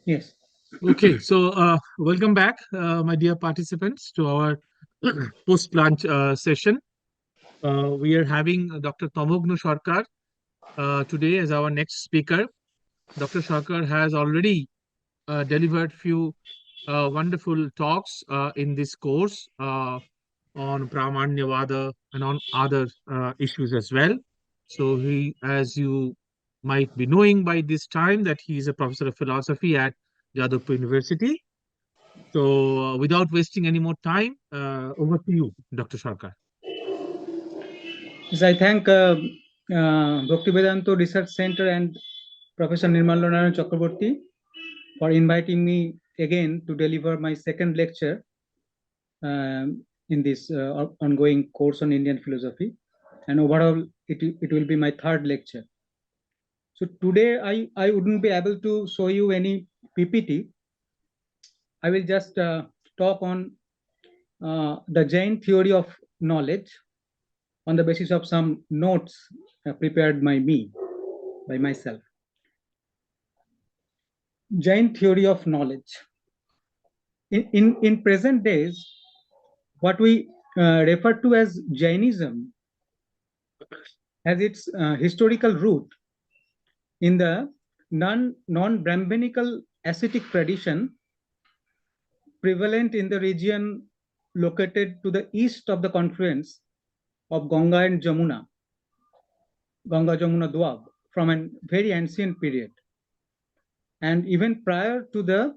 Yes. Okay, so welcome back, my dear participants, to our post-lunch session. We are having Dr. Tamogna Sarkar today as our next speaker. Dr. Sarkar has already delivered few wonderful talks in this course on Pramanyavada and on other issues as well. So he, as you might be knowing by this time, that he is a professor of philosophy at Jadavpur University. So, without wasting any more time, over to you, Dr. Sarkar. Yes, I thank Bhaktivedanta Research Center and Professor Nirmal Chakraborty for inviting me again to deliver my second lecture in this ongoing course on Indian philosophy. And overall, it will be my third lecture. So today, I wouldn't be able to show you any PPT. I will just talk on the Jain theory of knowledge on the basis of some notes prepared by myself. Jain theory of knowledge. In present days, what we refer to as Jainism has its historical root in the non-Brahmanical ascetic tradition prevalent in the region located to the east of the confluence of Ganga and Jamuna, Ganga Jamuna Dwab, from a very ancient period. And even prior to the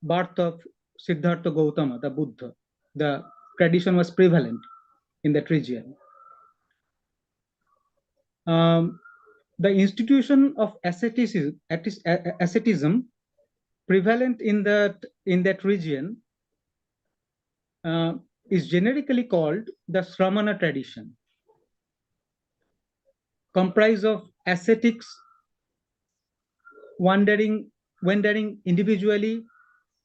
birth of Siddhartha Gautama, the Buddha, the tradition was prevalent in that region. The institution of asceticism prevalent in that region is generically called the Shramana tradition, comprised of ascetics wandering individually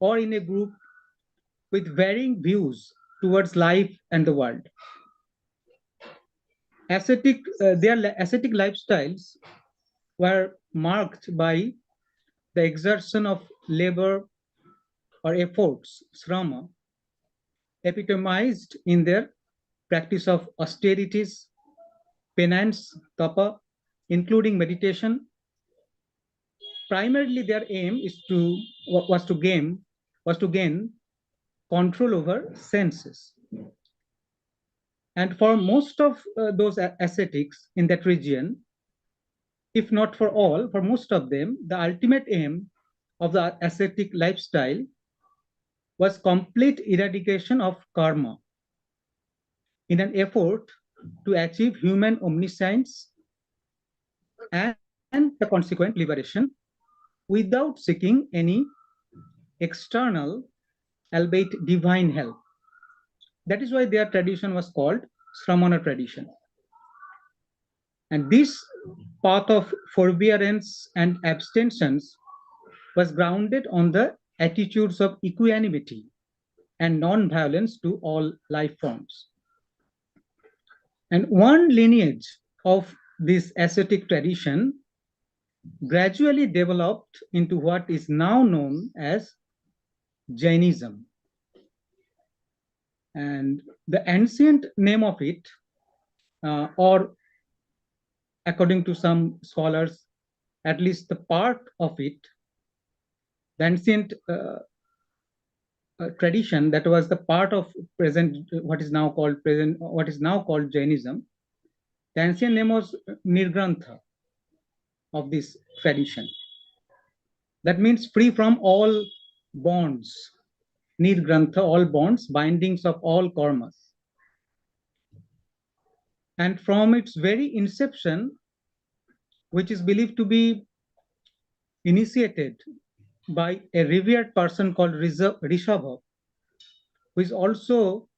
or in a group with varying views towards life and the world. Their ascetic lifestyles were marked by the exertion of labor or efforts, srama, epitomized in their practice of austerities, penance, tapa, including meditation. Primarily, their aim was to gain control over senses. And for most of those ascetics in that region, if not for all, for most of them, the ultimate aim of the ascetic lifestyle was complete eradication of karma in an effort to achieve human omniscience and the consequent liberation without seeking any external, albeit divine help. That is why their tradition was called Sramana tradition. And this path of forbearance and abstentions was grounded on the attitudes of equanimity and non-violence to all life forms. And one lineage of this ascetic tradition gradually developed into what is now known as Jainism. And the ancient name of it, or according to some scholars, at least the part of it, the ancient tradition that was the part of what is now called Jainism. The ancient name was Nirgrantha of this tradition. That means free from all bonds. Nirgrantha, all bonds, bindings of all karmas. And from its very inception, which is believed to be initiated by a revered person called Rishabha, who is also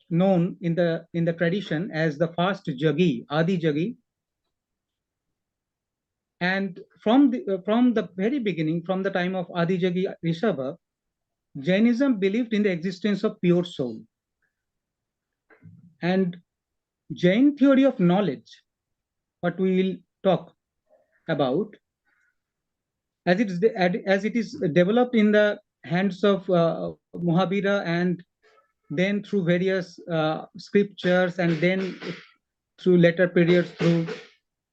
known in the tradition as the first Jagi, Adi Jagi. And from the very beginning, from the time of Adi Jagi Rishabha, Jainism believed in the existence of pure soul. And Jain theory of knowledge, what we will talk about, as it is developed in the hands of Mohabira, and then through various scriptures, and then through later periods through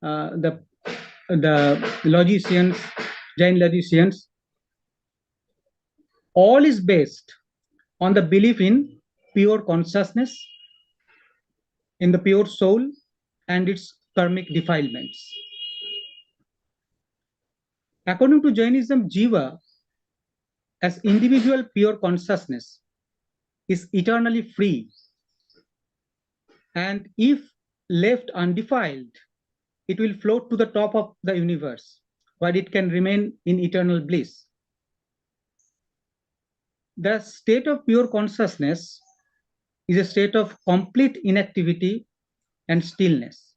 the logicians, Jain logicians, all is based on the belief in pure consciousness, in the pure soul, and its karmic defilements. According to Jainism, Jiva, as individual pure consciousness, is eternally free. And if left undefiled, it will float to the top of the universe, where it can remain in eternal bliss. The state of pure consciousness is a state of complete inactivity and stillness.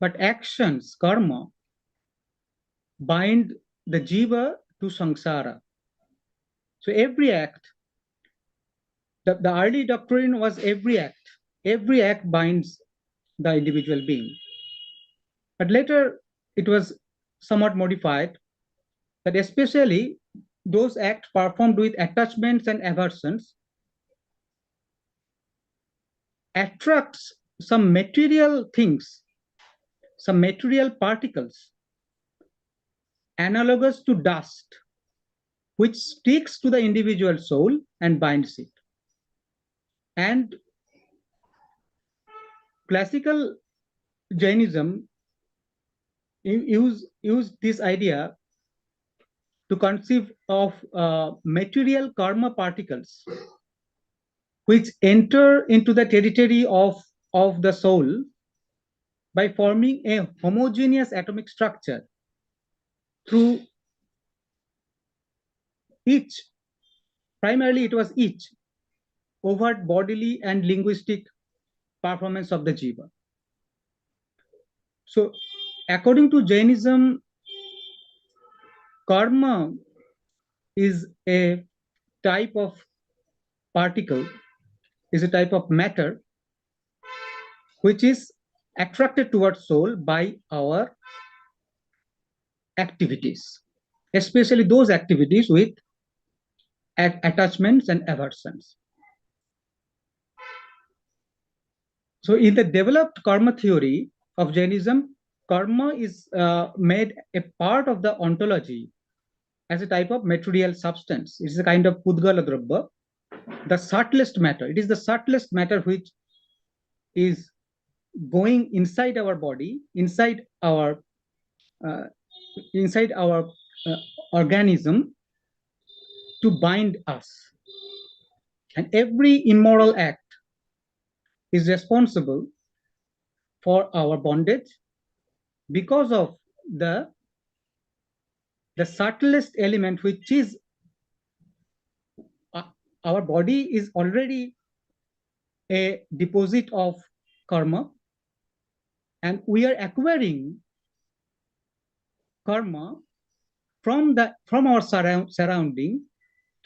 But actions, karma, bind the jiva to samsara. So every act, the early doctrine was every act binds the individual being. But later it was somewhat modified, that especially those acts performed with attachments and aversions attracts some material things, some material particles, analogous to dust, which sticks to the individual soul and binds it. And classical Jainism use this idea to conceive of material karma particles which enter into the territory of the soul by forming a homogeneous atomic structure through each, primarily it was each, overt bodily and linguistic performance of the jiva. So according to Jainism, karma is a type of particle, is a type of matter which is attracted towards soul by our activities, especially those activities with attachments and aversions. So in the developed karma theory of Jainism, karma is made a part of the ontology as a type of material substance. It is a kind of pudgala drabha, the subtlest matter. It is the subtlest matter which is going inside our body, inside our organism to bind us. And every immoral act is responsible for our bondage because of the subtlest element, which is our body is already a deposit of karma, and we are acquiring karma from our surrounding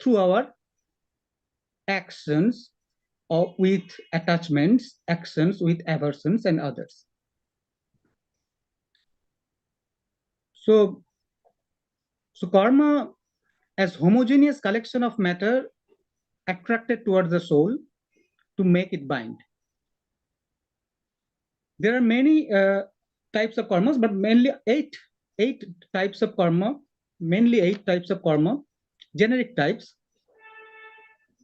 through our actions or with attachments, actions with aversions and others. So karma as homogeneous collection of matter attracted towards the soul to make it bind. There are many types of karmas, but mainly eight types of karma, generic types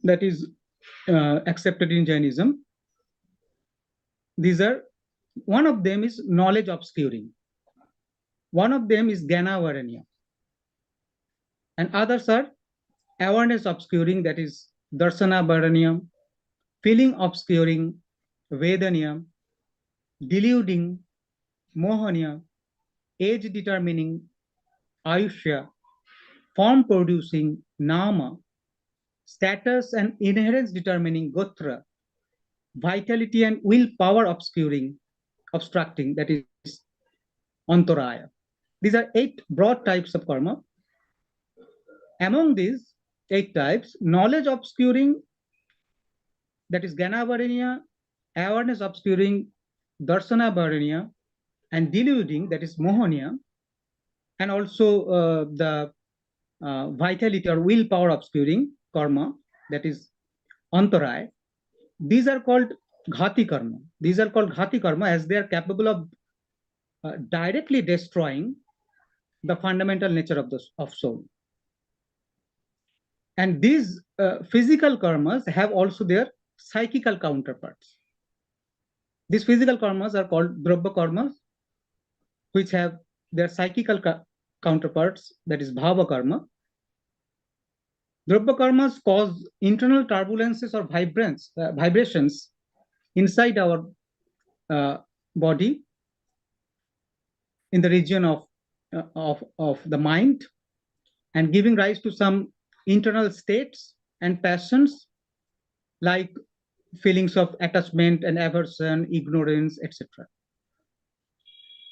that is accepted in Jainism. These are, one of them is knowledge obscuring. One of them is Jnana Varanya. And others are awareness obscuring, that is Darshana Varanya, feeling obscuring, Vedanya, deluding, Mohanya, age determining, Ayushya, form producing, Nama, status and inherence determining, Gotra, vitality and willpower obstructing, that is Antaraya. These are 8 broad types of karma. Among these 8 types, knowledge obscuring, that is Jnana Varanya, awareness obscuring, Darshana Varanya, and deluding, that is Mohanya, and also the vitality or willpower obscuring karma, that is antaray. These are called ghati karma. These are called ghati karma as they are capable of directly destroying the fundamental nature of soul. And these physical karmas have also their psychical counterparts. These physical karmas are called drabya karmas, which have their psychical counterparts, that is bhava karma. Drabya karmas cause internal turbulences or vibrations inside our body in the region of the mind, and giving rise to some internal states and passions like feelings of attachment and aversion, ignorance, etc.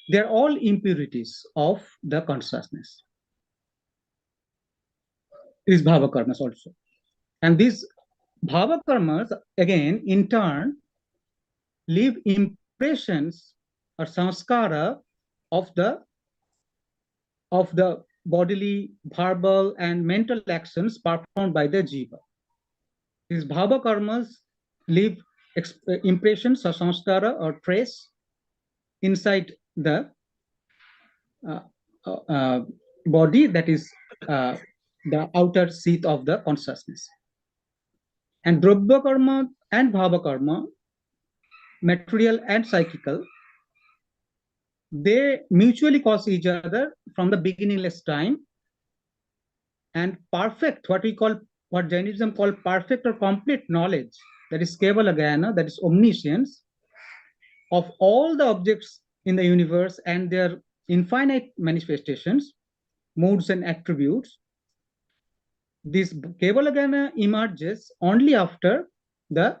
They're all impurities of the consciousness. These bhava karmas also. And these bhava karmas, again, in turn, leave impressions or samskara of the bodily, verbal, and mental actions performed by the jiva. These bhava karmas leave impressions or samskara or trace inside the body, that is the outer seat of the consciousness. And drabya karma and bhava karma, material and psychical, they mutually cause each other from the beginningless time, and perfect, what Jainism call perfect or complete knowledge, that is kevala jnana, that is omniscience of all the objects in the universe and their infinite manifestations, moods and attributes. This kevala jnana emerges only after the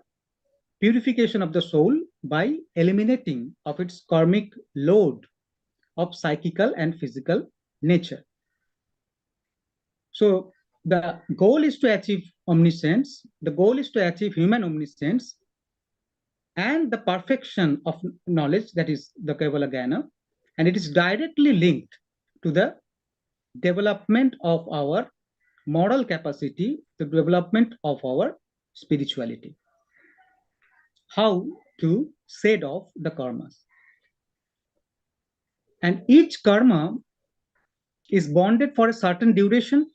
purification of the soul by eliminating of its karmic load of psychical and physical nature. So the goal is to achieve omniscience, the goal is to achieve human omniscience and the perfection of knowledge, that is the kevala jnana, and it is directly linked to the development of our moral capacity, the development of our spirituality. How to set off the karmas. And each karma is bonded for a certain duration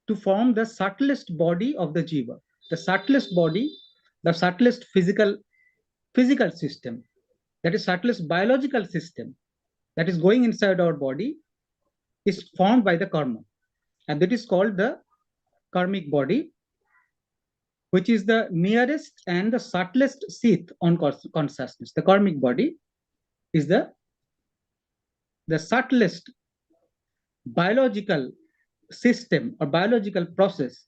to form the subtlest body of the jiva, the subtlest body, the subtlest physical system, that is subtlest biological system that is going inside our body is formed by the karma, and that is called the karmic body, which is the nearest and the subtlest seat on consciousness. The karmic body is the subtlest biological system or biological process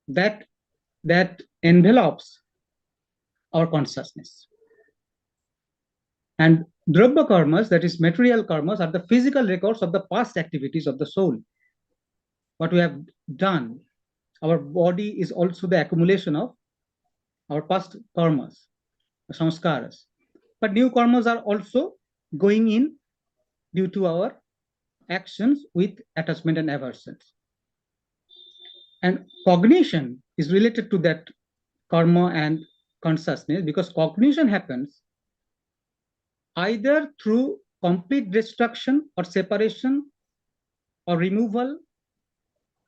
that envelops our consciousness. And drabya karmas, that is material karmas, are the physical records of the past activities of the soul. What we have done, our body is also the accumulation of our past karmas, samskaras. But new karmas are also going in due to our actions with attachment and aversions. And cognition is related to that karma and consciousness, because cognition happens either through complete destruction or separation or removal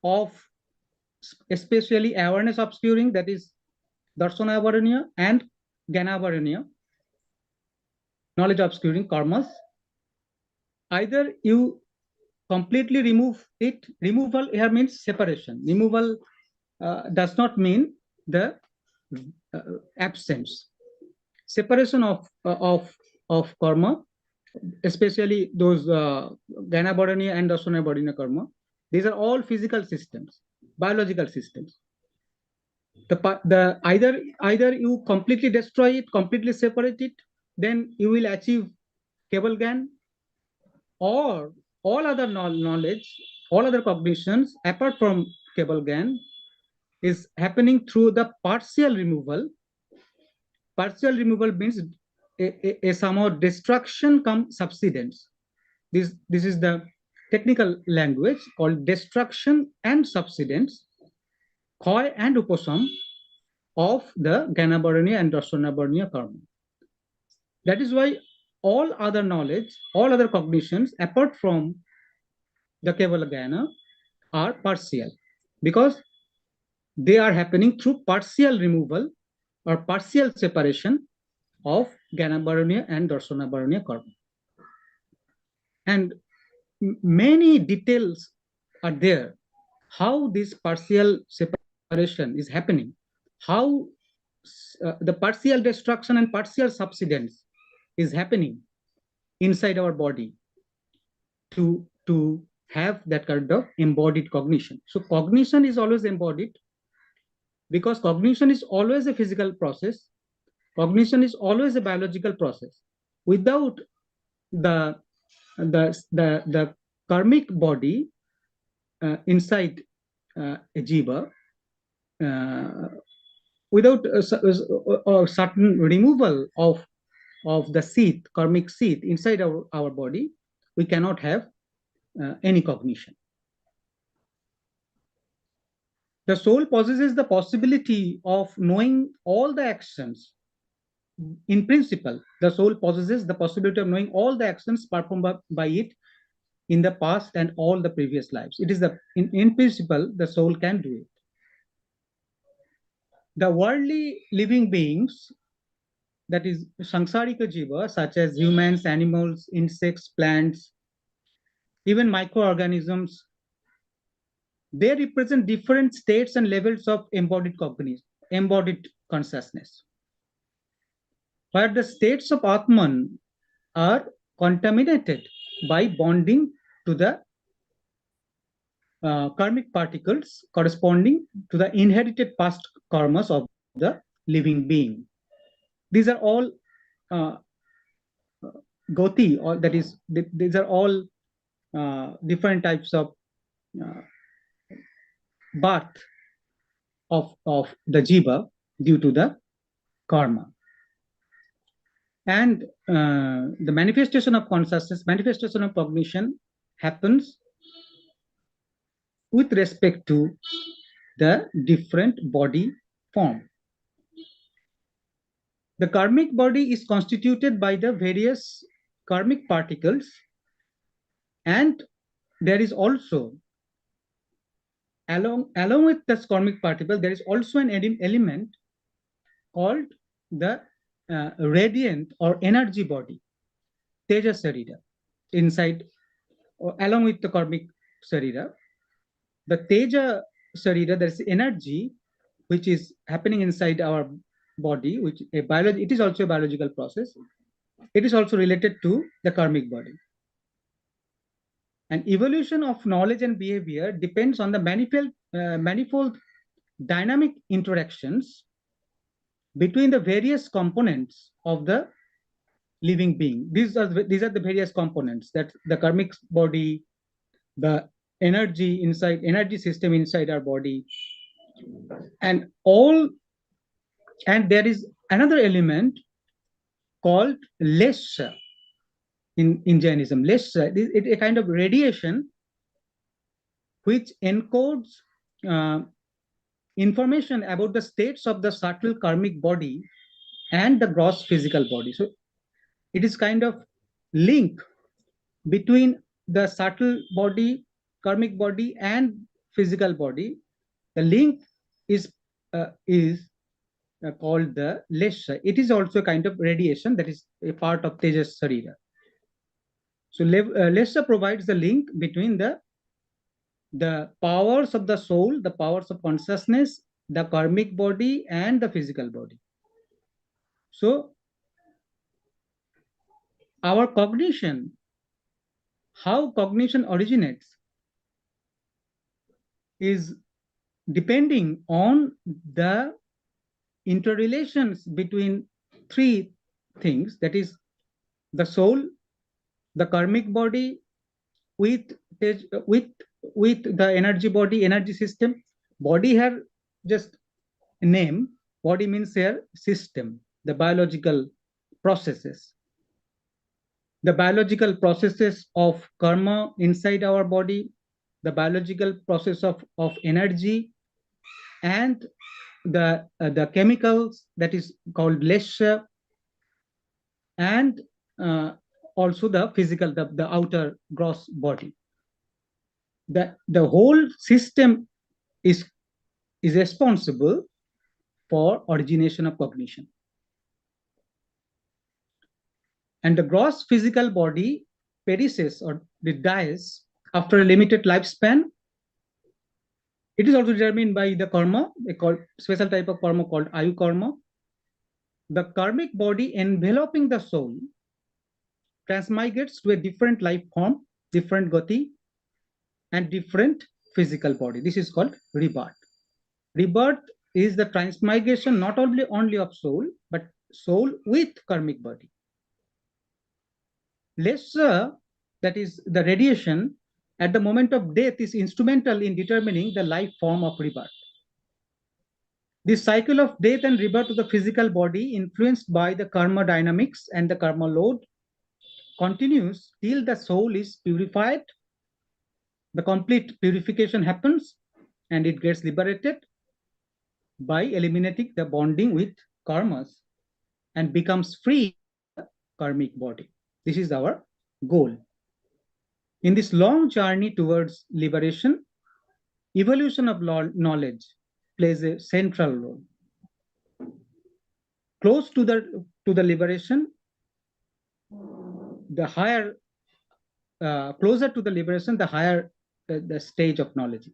of especially awareness obscuring, that is darshana avaraniya, and jnana avaraniya, knowledge obscuring karmas. Either you completely remove it. Removal here means separation. Removal does not mean the absence. Separation of karma, especially those jnana avaraniya and darshana avaraniya karma, these are all physical systems, biological systems. Either you completely destroy it, completely separate it, then you will achieve keval gyan, or all other knowledge, all other cognitions apart from keval gyan is happening through the partial removal. Partial removal means a somehow destruction come subsidence. This is the technical language called destruction and subsidence, Khoy and Uposam of the Ganabaraniya and Darsanabaraniya karma. That is why all other knowledge, all other cognitions, apart from the Kevala Gana, are partial, because they are happening through partial removal or partial separation of Ganabaraniya and Darsanabaraniya karma. And many details are there how this partial separation is happening, how the partial destruction and partial subsidence is happening inside our body to have that kind of embodied cognition. So cognition is always embodied because cognition is always a physical process. Cognition is always a biological process. Without the karmic body inside a jiva, without a certain removal of the seed, karmic seed inside our body, we cannot have any cognition. The soul possesses the possibility of knowing all the actions. In principle, the soul possesses the possibility of knowing all the actions performed by it in the past and all the previous lives. It is in principle, the soul can do it. The worldly living beings, that is Sangsarika Jiva, such as humans, animals, insects, plants, even microorganisms, they represent different states and levels of embodied cognition, embodied consciousness. Where the states of Atman are contaminated by bonding to the karmic particles corresponding to the inherited past karmas of the living being. These are all goti, or that is, these are all different types of birth of the jiva due to the karma. And the manifestation of consciousness, manifestation of cognition happens with respect to the different body form. The karmic body is constituted by the various karmic particles, and there is also, along with this karmic particle, there is also an element called the radiant or energy body, Teja Sarira, inside, along with the karmic Sarira. The Teja Sarira, there is energy which is happening inside our body, which it is also a biological process. It is also related to the karmic body. And evolution of knowledge and behavior depends on the manifold dynamic interactions between the various components of the living being. These are the various components, that the karmic body, the energy system inside our body, and there is another element called lesha in Jainism. Lesha is a kind of radiation which encodes information about the states of the subtle karmic body and the gross physical body. So it is kind of link between the subtle body, karmic body, and physical body. The link is called the lesha. It is also a kind of radiation that is a part of Tejas Sarira. So lesha provides the link between the powers of the soul, the powers of consciousness, the karmic body, and the physical body. So our cognition, how cognition originates, is depending on the interrelations between three things, that is the soul, the karmic body, with the energy body, energy system. Body have just a name. Body means here system, the biological processes. the biological processes of karma inside our body, the biological process of energy, and the chemicals that is called lesha, and also the physical, the outer gross body. The whole system is responsible for origination of cognition. And the gross physical body perishes or dies after a limited lifespan. It is also determined by the karma, a special type of karma called ayu karma. The karmic body enveloping the soul transmigrates to a different life form, different gati, and different physical body. This is called rebirth. Rebirth is the transmigration not only of soul, but soul with karmic body. Lesser, that is the radiation, at the moment of death is instrumental in determining the life form of rebirth. This cycle of death and rebirth of the physical body, influenced by the karma dynamics and the karma load, continues till the soul is purified. The complete purification happens and it gets liberated by eliminating the bonding with karmas and becomes free karmic body. This is our goal. In this long journey towards liberation, evolution of knowledge plays a central role. Close to the liberation, the higher, closer to the liberation, the higher the stage of knowledge.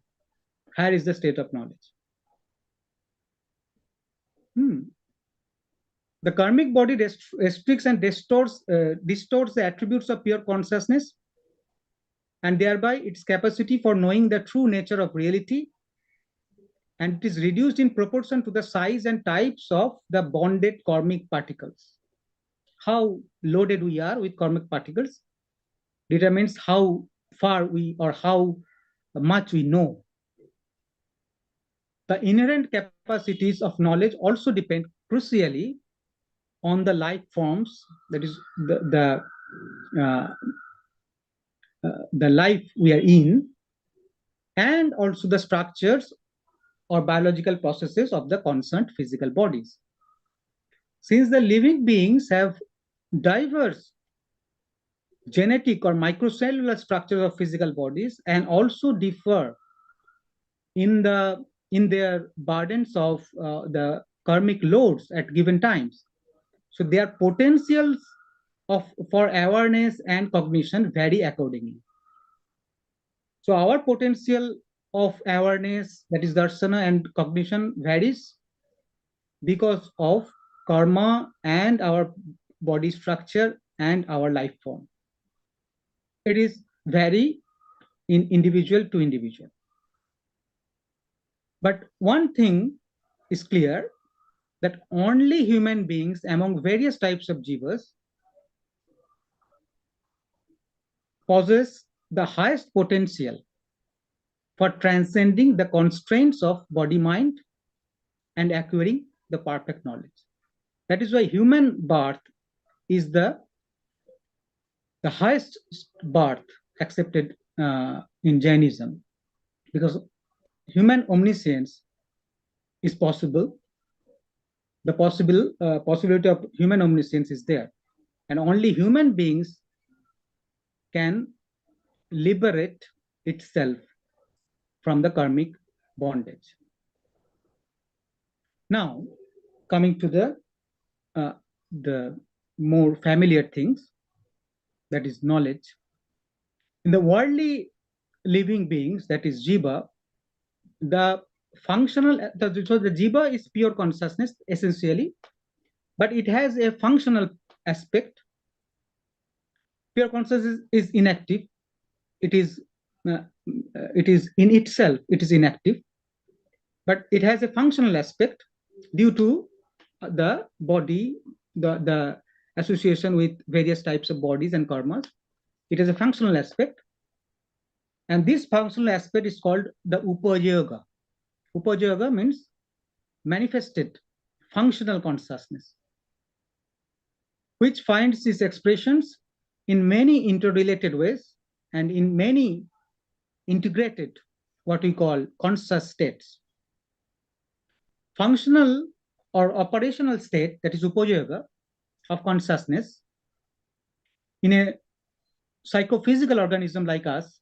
Higher is the state of knowledge. The karmic body restricts and distorts the attributes of pure consciousness, and thereby its capacity for knowing the true nature of reality, and it is reduced in proportion to the size and types of the bonded karmic particles. How loaded we are with karmic particles determines how far we or how much we know. The inherent capacities of knowledge also depend crucially on the life forms, that is the life we are in, and also the structures or biological processes of the concerned physical bodies. Since the living beings have diverse genetic or microcellular structures of physical bodies and also differ in their burdens of the karmic loads at given times, so their potentials for awareness and cognition vary accordingly. So our potential of awareness, that is darsana, and cognition varies because of karma and our body structure and our life form. It is vary in individual to individual. But one thing is clear, that only human beings among various types of jivas possess the highest potential for transcending the constraints of body-mind and acquiring the perfect knowledge. That is why human birth is the highest birth accepted in Jainism, because human omniscience is possible. The possibility of human omniscience is there, and only human beings can liberate itself from the karmic bondage. Now, coming to the more familiar things, that is knowledge. In the worldly living beings, that is jiva, the jiva is pure consciousness essentially, but it has a functional aspect. Pure consciousness is inactive. It is in itself, it is inactive, but it has a functional aspect due to the body, the association with various types of bodies and karmas. It has a functional aspect, and this functional aspect is called the upayoga. Upayoga means manifested functional consciousness, which finds its expressions in many interrelated ways and in many integrated, what we call conscious states. Functional or operational state, that is upayoga of consciousness, in a psychophysical organism like us,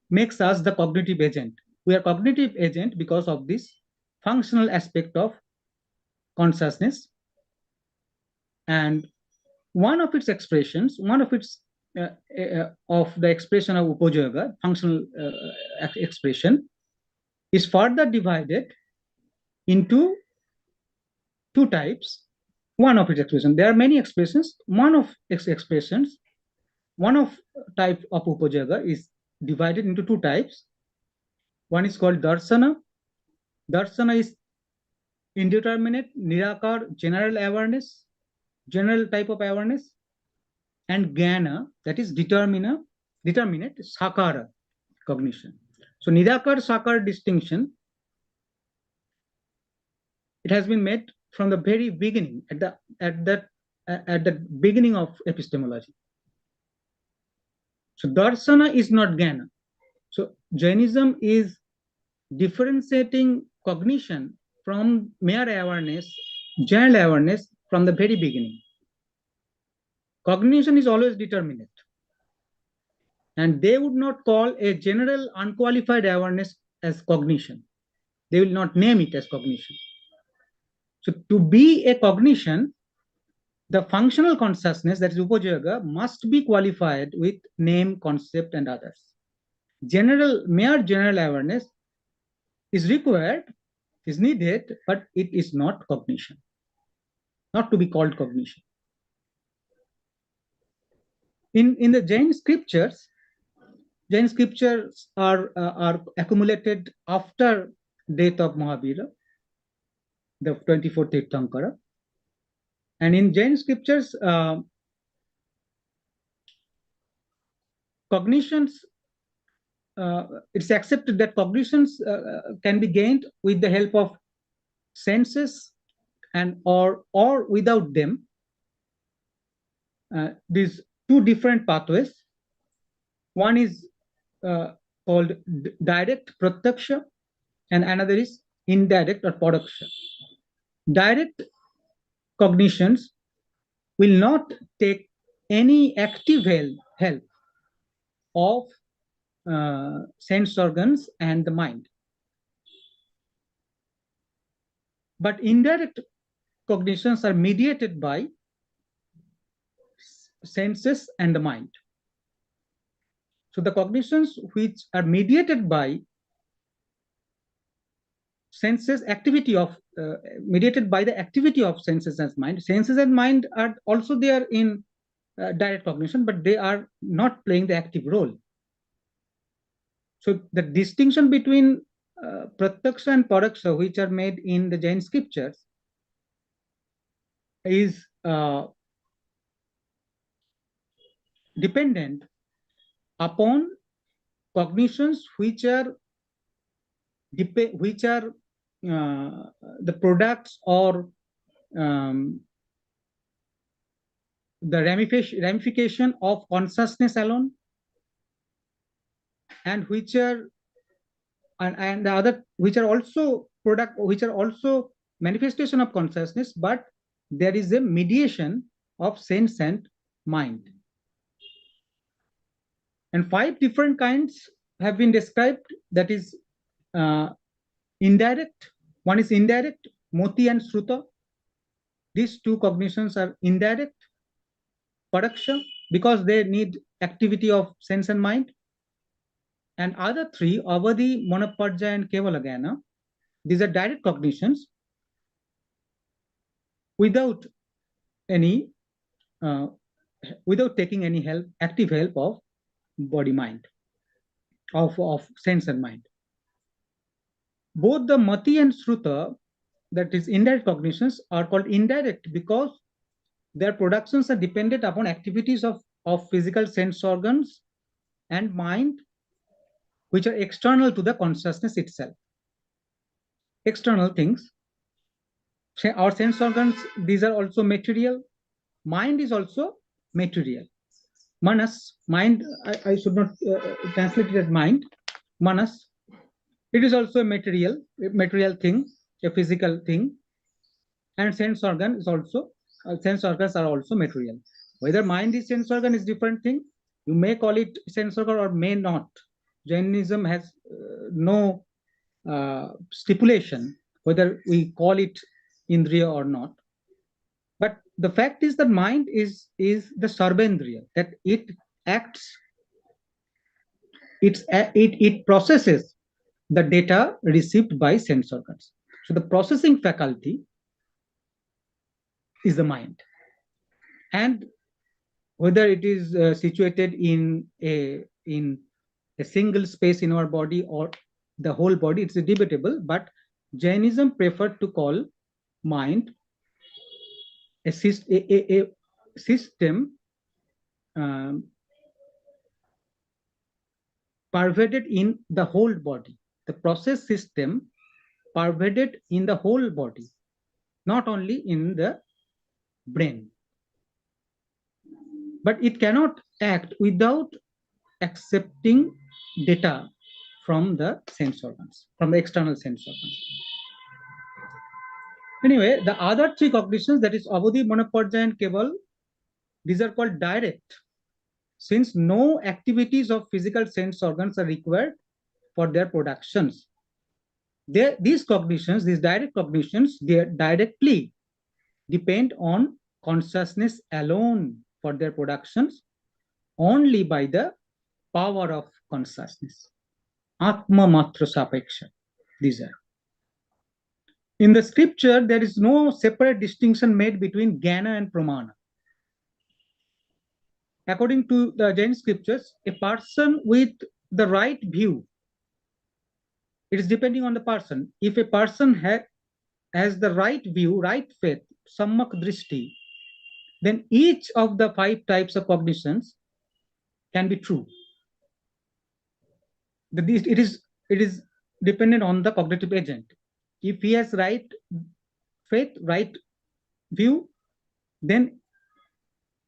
makes us the cognitive agent. We are cognitive agent because of this functional aspect of consciousness. And one of its expressions, of the expression of upayoga, functional expression, is further divided into two types. One of its expressions. There are many expressions. One of its expressions, one of type of upayoga is divided into two types. One is called darsana. Darsana is indeterminate, nirakar, general awareness, general type of awareness, and jnana, that is determinate, sakara, cognition. So nirakar sakar distinction, it has been made from the very beginning, at the beginning of epistemology. So darsana is not jnana. So Jainism is differentiating cognition from mere awareness, general awareness, from the very beginning. Cognition is always determinate. And they would not call a general unqualified awareness as cognition. They will not name it as cognition. So to be a cognition, the functional consciousness, that is upayoga, must be qualified with name, concept, and others. Mere general awareness is required, is needed, but it is not cognition, not to be called cognition. In the Jain scriptures are accumulated after death of Mahavira, the 24th Tirthankara. And in Jain scriptures, cognitions, it's accepted that cognitions can be gained with the help of senses and or without them. These two different pathways. One is called direct pratyaksha, and another is indirect or paraksha. Direct cognitions will not take any active help of sense organs and the mind. But indirect cognitions are mediated by senses and the mind. So the cognitions which are mediated by senses, mediated by the activity of senses and mind. Senses and mind are also there in direct cognition, but they are not playing the active role. So the distinction between pratyaksha and paraksha, which are made in the Jain scriptures, is dependent upon cognitions which are the products or the ramification of consciousness alone, and which are also manifestation of consciousness, but there is a mediation of sense and mind. And 5 different kinds have been described. That is indirect. One is indirect, moti and sruta. These two cognitions are indirect. Paraksha, because they need activity of sense and mind. And other 3, avadhi, monaparja, and kevalagana, these are direct cognitions without taking any active help of body mind, of sense and mind. Both the mati and sruta, that is indirect cognitions, are called indirect because their productions are dependent upon activities of physical sense organs and mind, which are external to the consciousness itself. External things. Our sense organs, these are also material. Mind is also material. Manas, mind, I should not translate it as mind. Manas, it is also a material thing, a physical thing. And sense organ is also, sense organs are also material. Whether mind is sense organ is different thing. You may call it sense organ or may not. Jainism has no stipulation whether we call it indriya or not. But the fact is that mind is the sarvendriya, that it acts, it processes the data received by sense organs. So the processing faculty is the mind. And whether it is situated in a single space in our body or the whole body, it's debatable. But Jainism preferred to call mind a system pervaded in the whole body. The process system pervaded in the whole body, not only in the brain. But it cannot act without accepting data from the sense organs, from the external sense organs. Anyway, the other three cognitions, that is Avadhi, Manoparjaya, and Keval, these are called direct, since no activities of physical sense organs are required for their productions. These cognitions, these direct cognitions, they directly depend on consciousness alone for their productions, only by the power of consciousness. Atma matra sapeksha. These are. In the scripture, there is no separate distinction made between Jnana and Pramana. According to the Jain scriptures, a person with the right view, it is depending on the person. If a person has the right view, right faith, sammak drishti, then each of the 5 types of cognitions can be true. It is dependent on the cognitive agent. If he has right faith, right view, then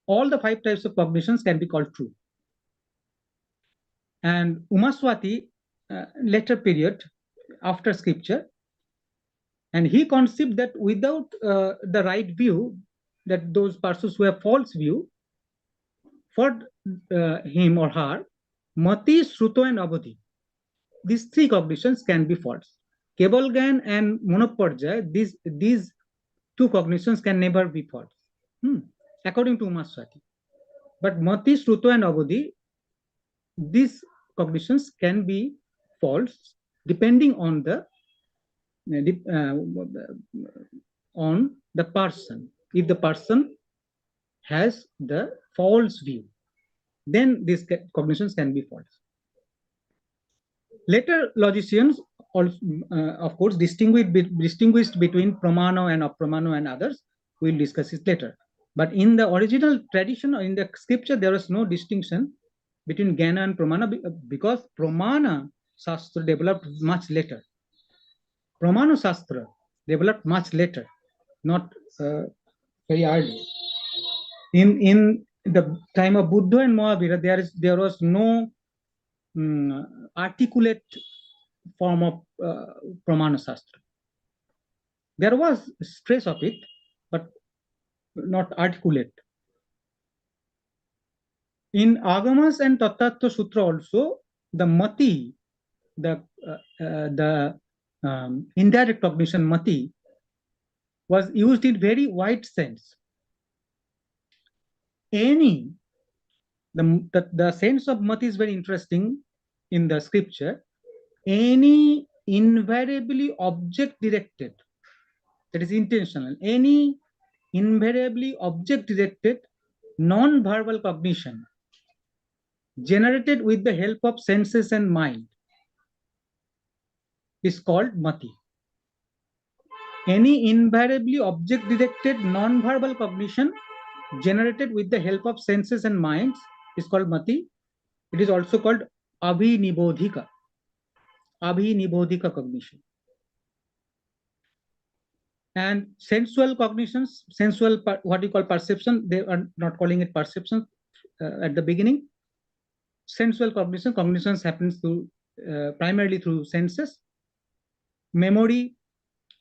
all the 5 types of cognitions can be called true. And Umaswati, later period, after scripture, and he conceived that without the right view, that those persons who have false view, for him or her, Mati, Sruto, and Abodhi, these 3 cognitions can be false. Kevalgan and Monoparjaya, these 2 cognitions can never be false, according to Umaswati. But Mati, Sruto, and Abodhi, these cognitions can be false depending on the person. If the person has the false view, then these cognitions can be false. Later logicians also, of course, distinguished between pramana and apramana and others. We'll discuss it later. But in the original tradition, or in the scripture, there was no distinction between Jnana and Pramana, because Pramana Shastra developed much later. Pramana Shastra developed much later, not very early. In the time of Buddha and Mahavira, there was no articulate form of Pramana Shastra. There was stress of it, but not articulate. In Agamas and Tattva Sutra also, the mati, the indirect cognition mati, was used in very wide sense. The sense of mati is very interesting in the scripture. Any invariably object directed, that is intentional, any invariably object directed non-verbal cognition generated with the help of senses and mind is called mati. Any invariably object directed non-verbal cognition generated with the help of senses and minds is called mati. It is also called abhinibodhika cognition. And sensual cognitions, what you call perception, they are not calling it perception. at the beginning. Sensual cognition, cognitions happens through primarily through senses. Memory,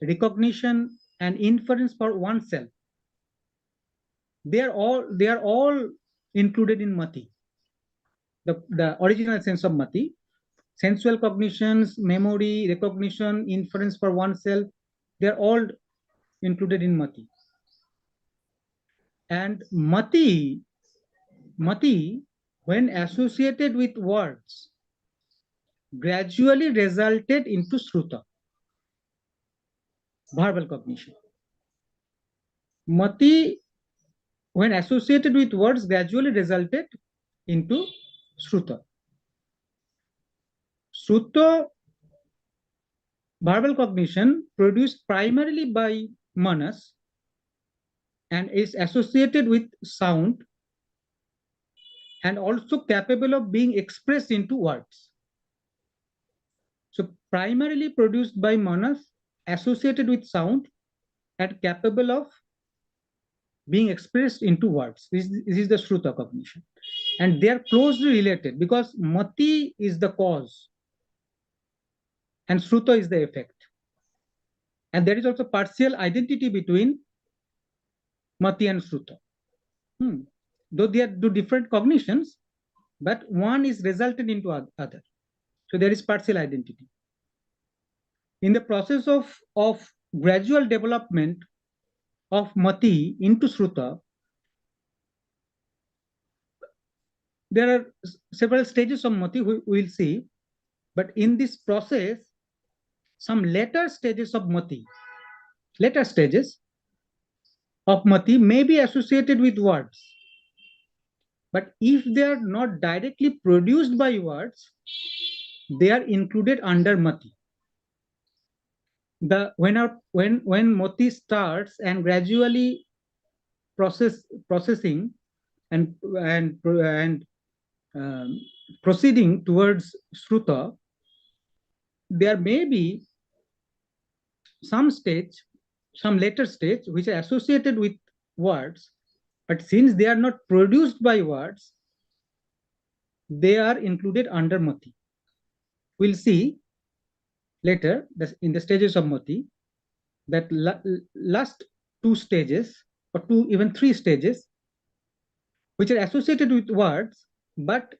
recognition, and inference for oneself. They are all included in mati. The original sense of mati. Sensual cognitions, memory, recognition, inference for oneself, they're all included in mati. And mati, when associated with words, gradually resulted into sruta, verbal cognition. Mati, when associated with words, gradually resulted into sruta. Sruta, verbal cognition, produced primarily by manas and is associated with sound and also capable of being expressed into words. So primarily produced by manas, associated with sound and capable of being expressed into words. This is the Shruta cognition. And they are closely related because mati is the cause and Shruta is the effect. And there is also partial identity between mati and Shruta. Though they are two different cognitions, but one is resulted into other. So there is partial identity. In the process of gradual development of mati into Shruta, there are several stages of mati we will see, but in this process, some later stages of mati may be associated with words. But if they are not directly produced by words, they are included under mati. When mati starts and gradually processing and proceeding towards Shruta, there may be some later stage, which are associated with words, but since they are not produced by words, they are included under mati. We'll see later in the stages of mati that last two stages or even three stages, which are associated with words, but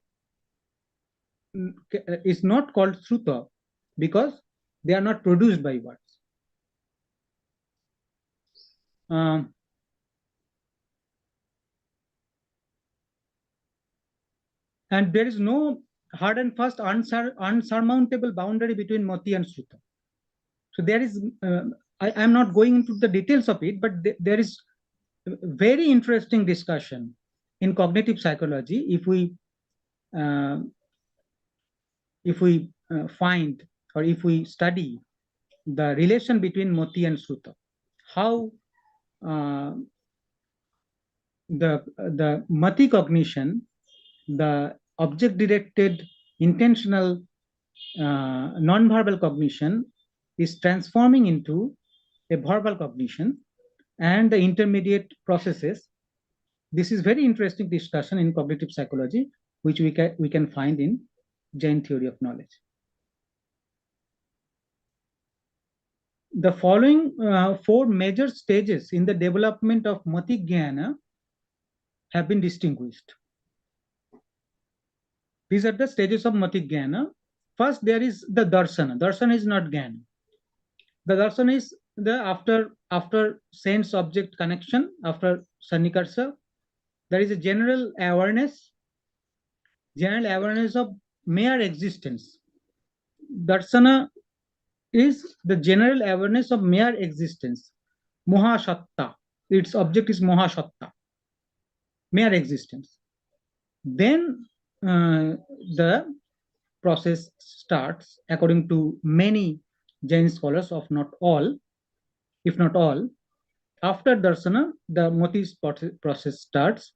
is not called Shruta because they are not produced by words. And there is no hard and fast unsurmountable boundary between mati and Shruta. So there is, I am not going into the details of it, but there is very interesting discussion in cognitive psychology if we find or if we study the relation between mati and Shruta, how the mati cognition, the object-directed, intentional, non-verbal cognition is transforming into a verbal cognition and the intermediate processes. This is very interesting discussion in cognitive psychology, which we can find in Jain Theory of Knowledge. The following four major stages in the development of mati jnana have been distinguished. These are the stages of mati jnana. First, there is the darsana. Darsana is not jnana. The darsana is the after sense object connection, after sannikarsa, there is a general awareness of mere existence. Darsana is the general awareness of mere existence. Moha-satta. Its object is Moha-satta, mere existence. Then the process starts, according to many Jain scholars, of not all, if not all. After darsana, the mati process starts.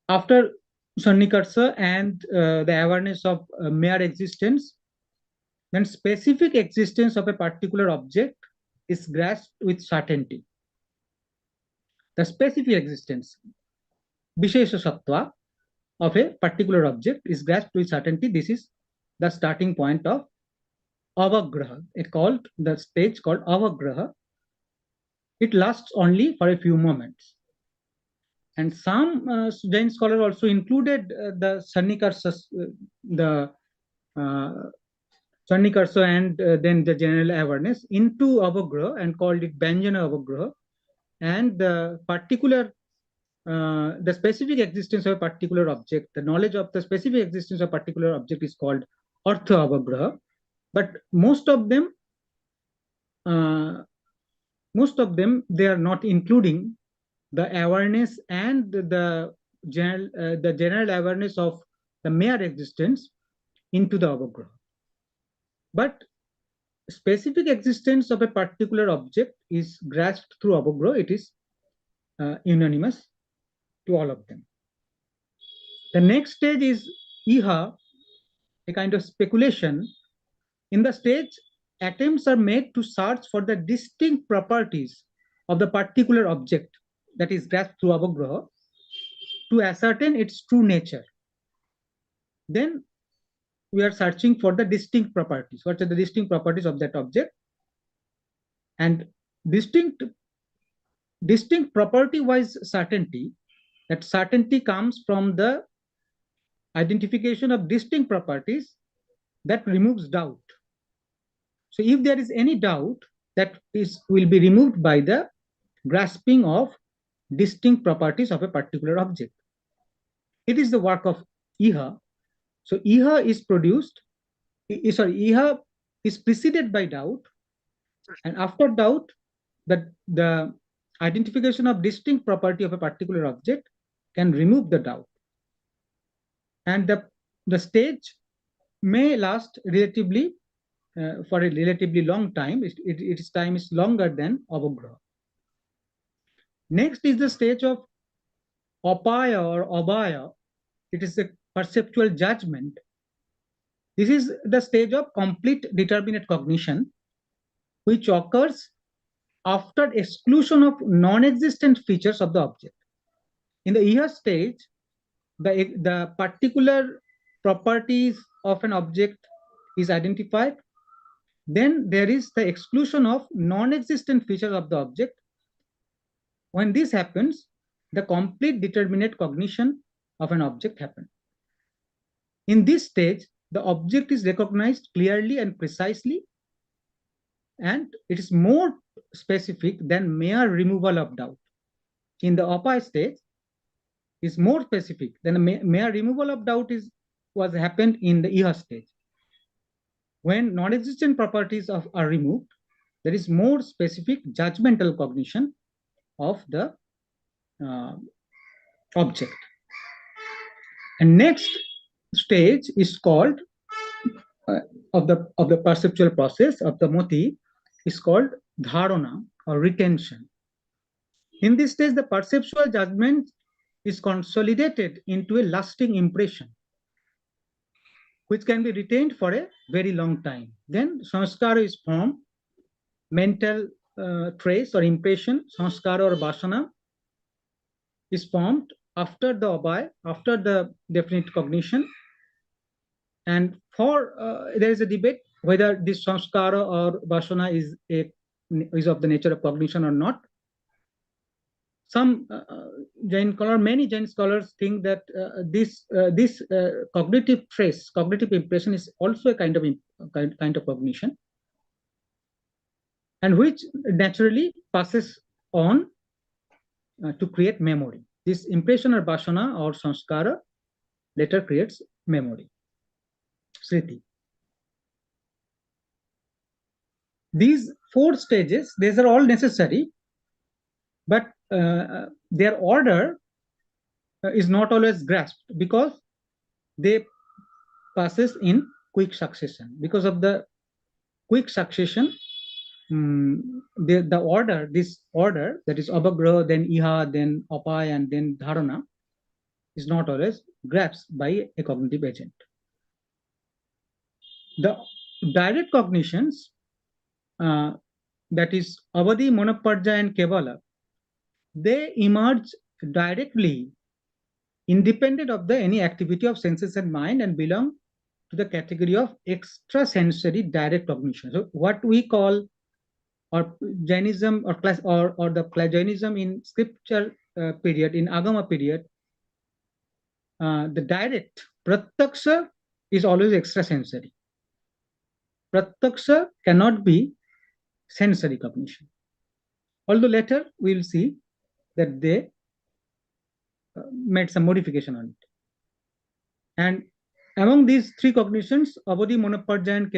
After sannikarsa and the awareness of mere existence, then specific existence of a particular object is grasped with certainty. The specific existence, Vishesha Sattva of a particular object is grasped with certainty. This is the starting point of avagraha. The stage called avagraha. It lasts only for a few moments. And some Jain scholars also included the uh, Sannikarsa and then the general awareness into avagraha and called it Banjana avagraha. And the specific existence of a particular object, the knowledge of the specific existence of a particular object is called Artha avagraha. But most of them, they are not including the awareness and the general awareness of the mere existence into the avagraha. But specific existence of a particular object is grasped through avagraha. It is unanimous to all of them. The next stage is iha, a kind of speculation. In the stage, attempts are made to search for the distinct properties of the particular object that is grasped through avagraha to ascertain its true nature. Then we are searching for the distinct properties. What are the distinct properties of that object? And distinct property-wise certainty, that certainty comes from the identification of distinct properties that removes doubt. So if there is any doubt, that will be removed by the grasping of distinct properties of a particular object. It is the work of iha. So iha is iha is preceded by doubt, and after doubt, the identification of distinct property of a particular object can remove the doubt. And the stage may last relatively for a relatively long time. Its time is longer than avagraha. Next is the stage of apaya or abhaya. It is a perceptual judgment. This is the stage of complete determinate cognition, which occurs after exclusion of non-existent features of the object. In the iha stage, the particular properties of an object is identified. Then there is the exclusion of non-existent features of the object. When this happens, the complete determinate cognition of an object happens. In this stage, the object is recognized clearly and precisely, and it is more specific than mere removal of doubt. In the apaya stage, is more specific than the mere removal of doubt was happened in the iha stage. When non-existent properties are removed, there is more specific judgmental cognition of the object. And next stage is called of the perceptual process of the moti is called dharana or retention. In this stage, the perceptual judgment is consolidated into a lasting impression, which can be retained for a very long time. Then sanskara is formed, mental trace or impression, sanskara or vasana is formed after the abhaya, after the definite cognition. And there is a debate whether this sanskara or vasana is of the nature of cognition or not. Some many Jain scholars think that this cognitive trace, cognitive impression is also a kind of cognition, and which naturally passes on to create memory. This impression or vasana or sanskara later creates memory, smriti. These 4 stages, these are all necessary, but their order is not always grasped because they passes in quick succession. Because of the quick succession, this order, that is avagraha, then iha, then apaya, and then dharana, is not always grasped by a cognitive agent. The direct cognitions, that is avadhi, monoparja, and kevala, they emerge directly independent of any activity of senses and mind, and belong to the category of extrasensory direct cognition. So what we call, or Jainism or class or the Jainism in scripture period, in Agama period, the direct pratyaksha is always extrasensory. Pratyaksha cannot be sensory cognition. Although later we will see that they made some modification on it. And among these three cognitions, Avadhi, Monoparjaya, and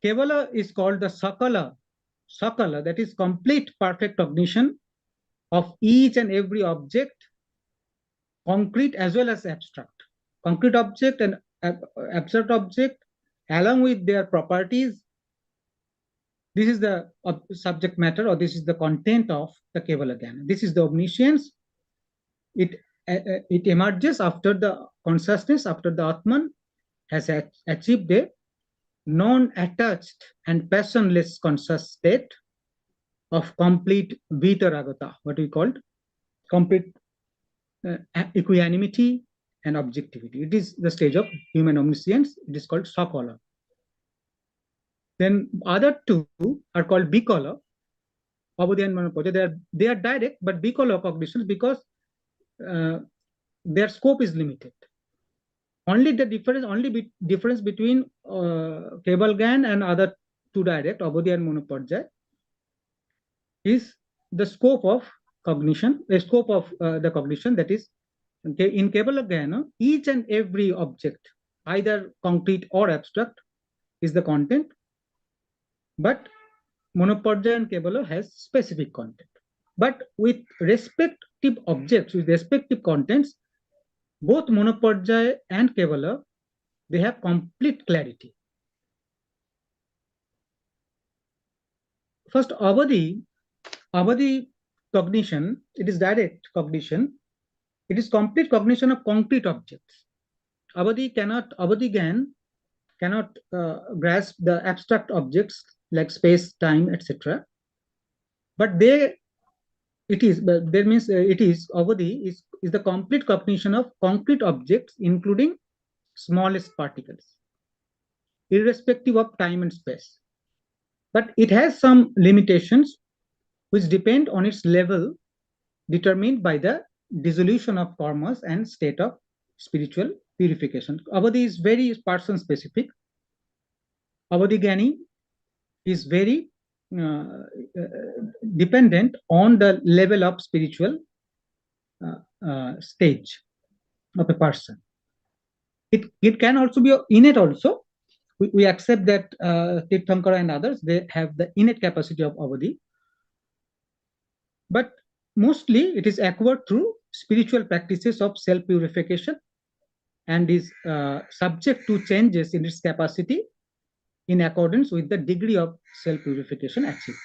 Kevala is called the Sakala, that is complete perfect cognition of each and every object, concrete as well as abstract. Concrete object and abstract object, along with their properties. This is the subject matter, or this is the content of the Kevala Jnana. This is the omniscience. It emerges after the consciousness, after the Atman has achieved a non-attached and passionless conscious state of complete vitaragata, what we called complete equanimity and objectivity. It is the stage of human omniscience. It is called Sakala. Then other two are called Bikala, Avadhi and Monoparjaya. They are direct, but Bikala cognitions, because their scope is limited. Only difference between Keval Gyan and other two direct, Avadhi and Monoparjaya, is the scope of cognition, the scope of the cognition, that is, in Kevala Jnana, each and every object, either concrete or abstract, is the content, but Monoparjaya and Kevala has specific content. But with respective objects, with respective contents, both Monoparjaya and Kevala, they have complete clarity. First, Avadhi cognition, it is direct cognition. It is complete cognition of concrete objects. Avadhi Gyan cannot grasp the abstract objects like space, time, etc. But Avadhi is the complete cognition of concrete objects, including smallest particles, irrespective of time and space. But it has some limitations which depend on its level, determined by the dissolution of karmas and state of spiritual purification. Avadhi is very person specific. Avadhi Gyani is very dependent on the level of spiritual stage of a person. It can also be innate also. We accept that Tirthankara and others, they have the innate capacity of Avadhi. But mostly it is acquired through spiritual practices of self-purification, and is subject to changes in its capacity in accordance with the degree of self-purification achieved.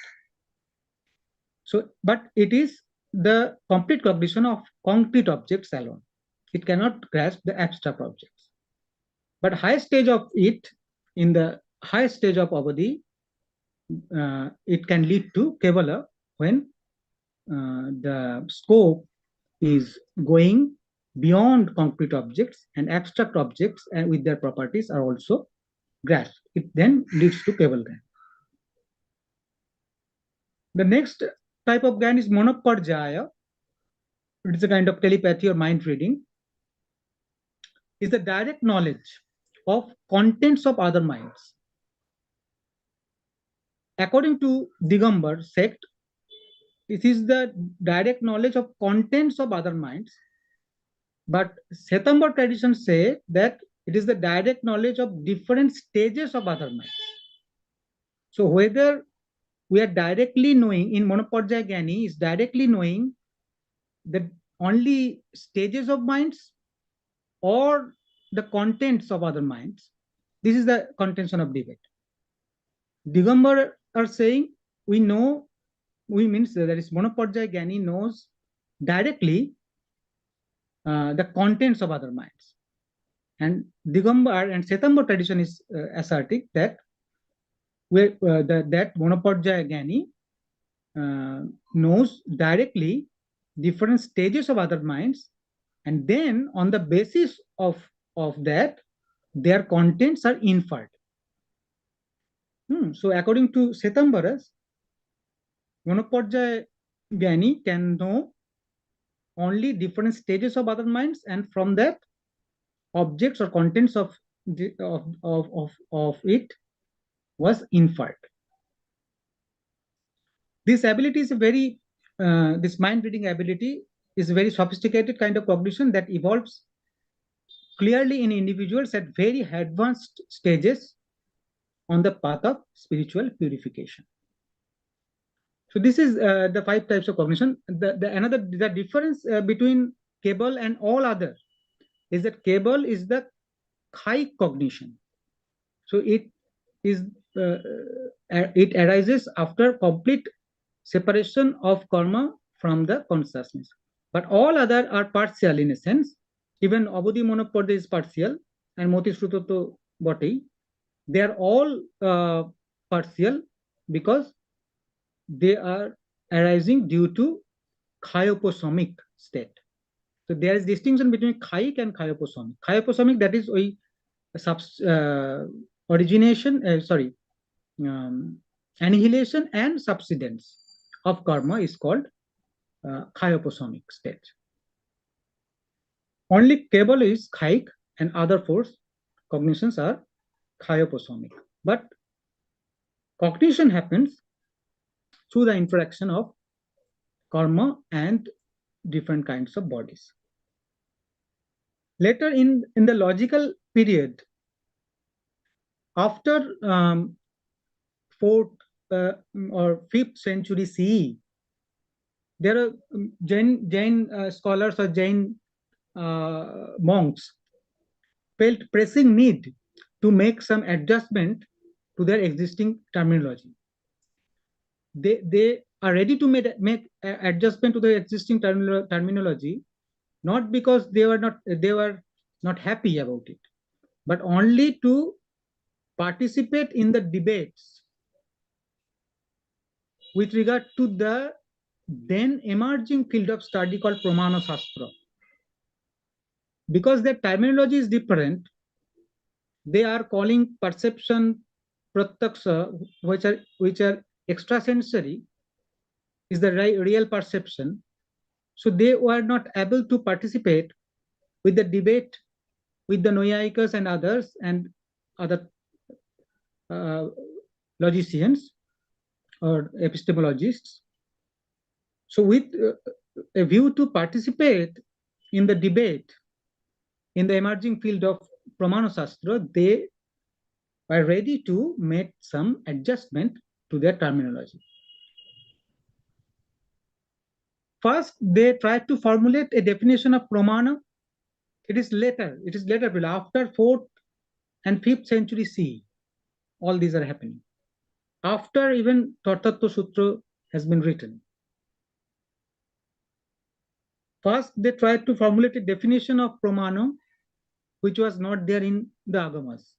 So, but it is the complete cognition of concrete objects alone. It cannot grasp the abstract objects. But high stage of it, in the high stage of Avadhi, it can lead to Kevala, when the scope is going beyond concrete objects, and abstract objects and with their properties are also grasped. It then leads to Keval Gyan. The next type of Gyan is Monoparjaya. It is a kind of telepathy or mind reading. Is the direct knowledge of contents of other minds. According to Digambar sect, it is the direct knowledge of contents of other minds. But Svetambar traditions say that it is the direct knowledge of different stages of other minds. So whether we are directly knowing, in Monoparjaya Gyani is directly knowing the only stages of minds or the contents of other minds, this is the contention of debate. Digambar are saying we means that is Monoparjaya Gyani knows directly the contents of other minds. And Digambar and Svetambar tradition is asserting that that Monoparjaya Gyani knows directly different stages of other minds, and then on the basis of that, their contents are inferred. So according to Setambaras, Monoporjaya Gyani can know only different stages of other minds, and from that, objects or contents of it was inferred. This ability is a very, this mind reading ability is a very sophisticated kind of cognition that evolves clearly in individuals at very advanced stages on the path of spiritual purification. So this is the 5 types of cognition. The difference between Kebal and all other is that Kebal is the high cognition. So it arises after complete separation of karma from the consciousness. But all other are partial in a sense. Even Abodhi Monoporda is partial, and Moti Srutoto Boti. They are all partial because they are arising due to chayoposamic state. So there is distinction between chayic and chayoposamic. Chayoposamic, that is origination, annihilation and subsidence of karma is called chayoposamic state. Only Kebal is chayic, and other 4 cognitions are chayoposamic. But cognition happens through the interaction of karma and different kinds of bodies. Later in the logical period, after 4th or 5th century CE, there are Jain scholars or Jain monks felt pressing need to make some adjustment to their existing terminology. They are ready to make adjustment to the existing terminology, not because they were not happy about it, but only to participate in the debates with regard to the then emerging field of study called Pramana Shastra. Because their terminology is different, they are calling perception pratyaksha, which are extrasensory, is the real perception. So they were not able to participate with the debate with the Noyayikas and others and other logicians or epistemologists. So with a view to participate in the debate in the emerging field of Pramana Shastra, they were ready to make some adjustment to their terminology. First, they tried to formulate a definition of Pramana. It is later, after 4th and 5th century CE. All these are happening. After even Tattva Sutra has been written. First, they tried to formulate a definition of Pramana, which was not there in the Agamas.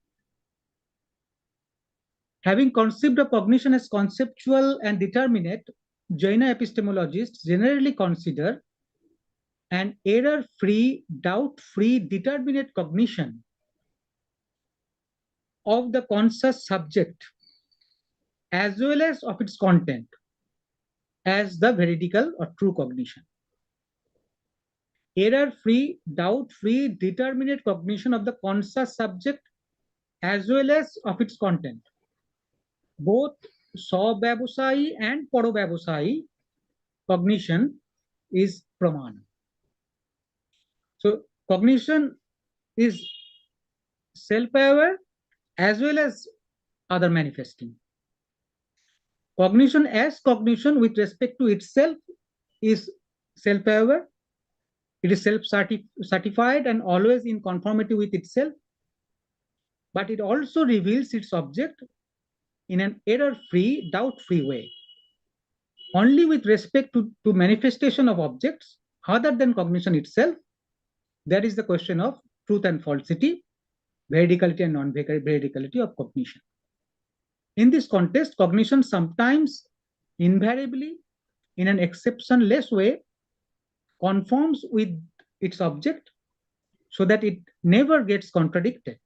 Having conceived of cognition as conceptual and determinate, Jaina epistemologists generally consider an error-free, doubt-free, determinate cognition of the conscious subject as well as of its content as the veridical or true cognition. Error-free, doubt-free, determinate cognition of the conscious subject as well as of its content. Both Sabhyavasai and Parabhyavasai cognition is Pramana. So cognition is self-aware as well as other manifesting. Cognition as cognition with respect to itself is self-aware. It is self-certified and always in conformity with itself. But it also reveals its object in an error-free, doubt-free way. Only with respect to manifestation of objects other than cognition itself, that is the question of truth and falsity, veridicality and non-veridicality of cognition. In this context, cognition sometimes invariably, in an exceptionless way, conforms with its object so that it never gets contradicted.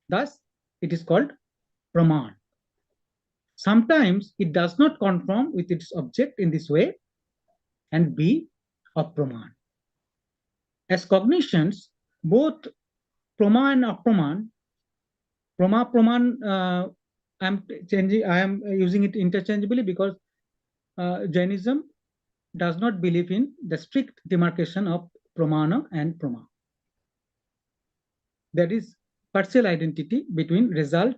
Thus, it is called praman. Sometimes it does not conform with its object in this way and be apraman. As cognitions, both prama and apraman, praman, I am using it interchangeably because Jainism does not believe in the strict demarcation of pramana and prama. There is partial identity between result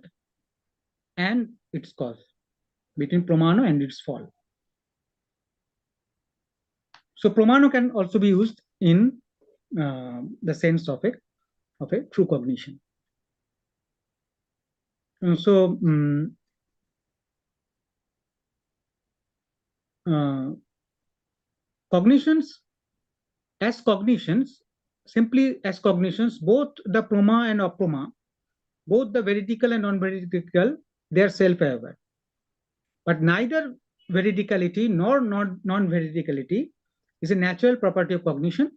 and its cause, between pramana and its fall. So pramana can also be used in the sense of a true cognition. So cognitions, simply as cognitions, both the prama and aprama, both the veridical and non-veridical, they are self-aware. But neither veridicality nor non-veridicality is a natural property of cognition.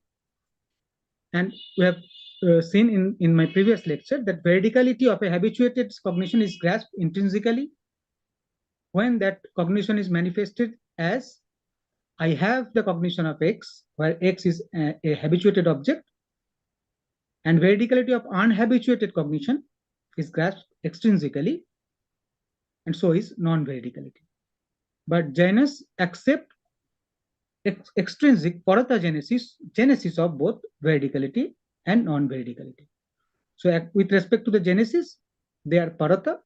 And we have seen in my previous lecture that veridicality of a habituated cognition is grasped intrinsically when that cognition is manifested as I have the cognition of X, where X is a habituated object, and veridicality of unhabituated cognition is grasped extrinsically, and so is non-veridicality. But Jainas accept extrinsic parata genesis of both veridicality and non-veridicality. So with respect to the genesis, they are parata.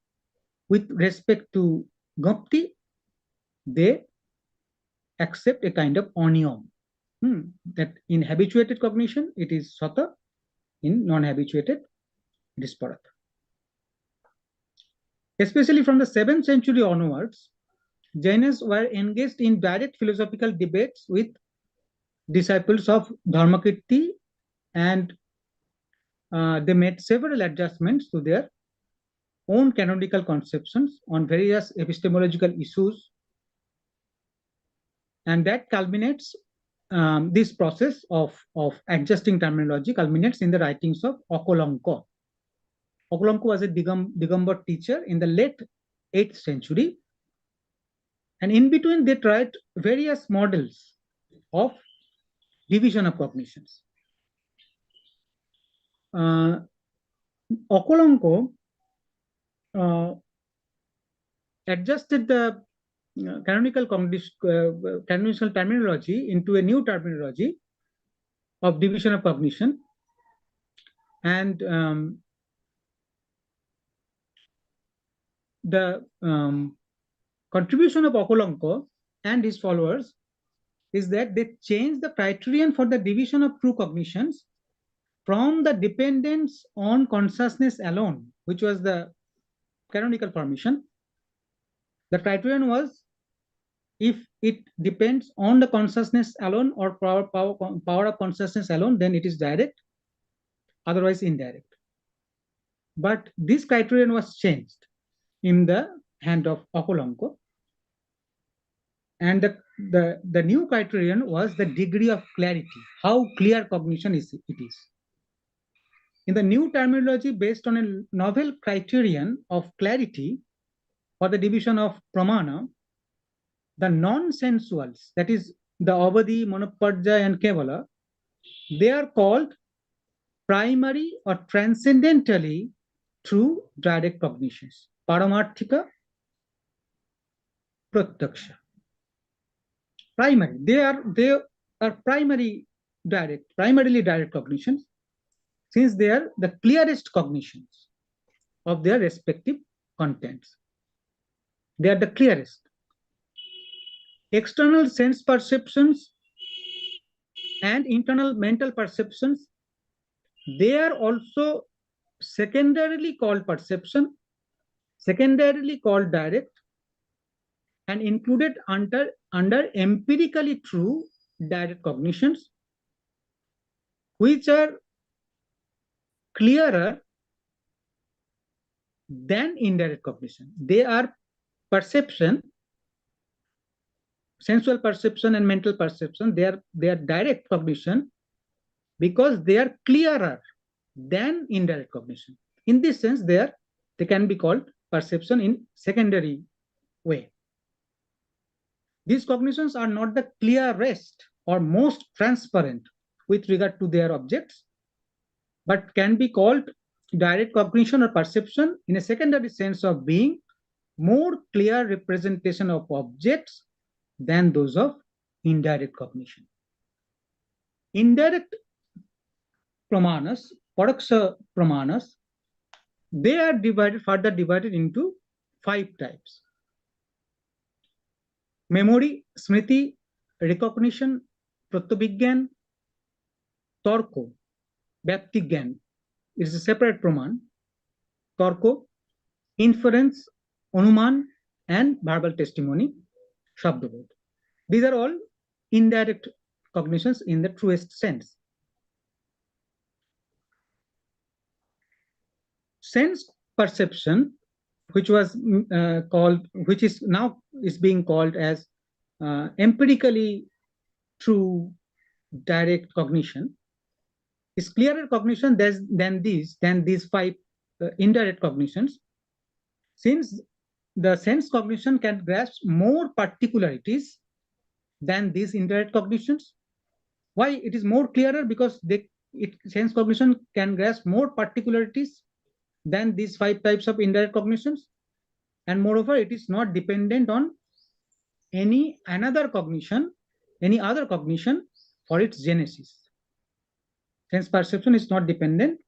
With respect to gopti, they accept a kind of onion. That in habituated cognition, it is sata. In non-habituated, it is parata. Especially from the 7th century onwards, Jainas were engaged in direct philosophical debates with disciples of Dharmakirti, and they made several adjustments to their own canonical conceptions on various epistemological issues. And that culminates, this process of adjusting terminology culminates in the writings of Okolanko. Okolanko was a Digambar teacher in the late 8th century. And in between, they tried various models of division of cognitions. Okolanko adjusted the canonical terminology into a new terminology of division of cognition. And the contribution of Okolanko and his followers is that they changed the criterion for the division of true cognitions from the dependence on consciousness alone, which was the canonical formation. The criterion was if it depends on the consciousness alone or power of consciousness alone, then it is direct, otherwise indirect. But this criterion was changed in the hand of Okolanko. And the new criterion was the degree of clarity, how clear cognition it is. In the new terminology based on a novel criterion of clarity for the division of pramana, the non-sensuals, that is the avadhi, monopadja, and kevala, they are called primary or transcendentally true direct cognitions. Paramarthika, pratyaksha. Primary, they are primarily direct cognitions, since they are the clearest cognitions of their respective contents. They are the clearest. External sense perceptions and internal mental perceptions, they are also secondarily called perception, secondarily called direct, and included under empirically true direct cognitions, which are clearer than indirect cognition. They are perception sensual perception and mental perception, they are direct cognition because they are clearer than indirect cognition. In this sense, they can be called perception in secondary way. These cognitions are not the clearest or most transparent with regard to their objects, but can be called direct cognition or perception in a secondary sense of being more clear representation of objects than those of indirect cognition. Indirect pramanas, paraksha pramanas, they are further divided into 5 types. Memory, smriti, recognition, pratyabhigyan, torko, vyaptigyan is a separate praman, torko, inference, anuman, and verbal testimony, shabdabodh. These are all indirect cognitions in the truest sense. Sense perception, which was which is now being called as empirically true direct cognition, is clearer cognition than these 5 indirect cognitions, since the sense cognition can grasp more particularities than these indirect cognitions. Why it is more clearer? Because sense cognition can grasp more particularities than these 5 types of indirect cognitions, and moreover, it is not dependent on any other cognition for its genesis. Sense perception is not dependent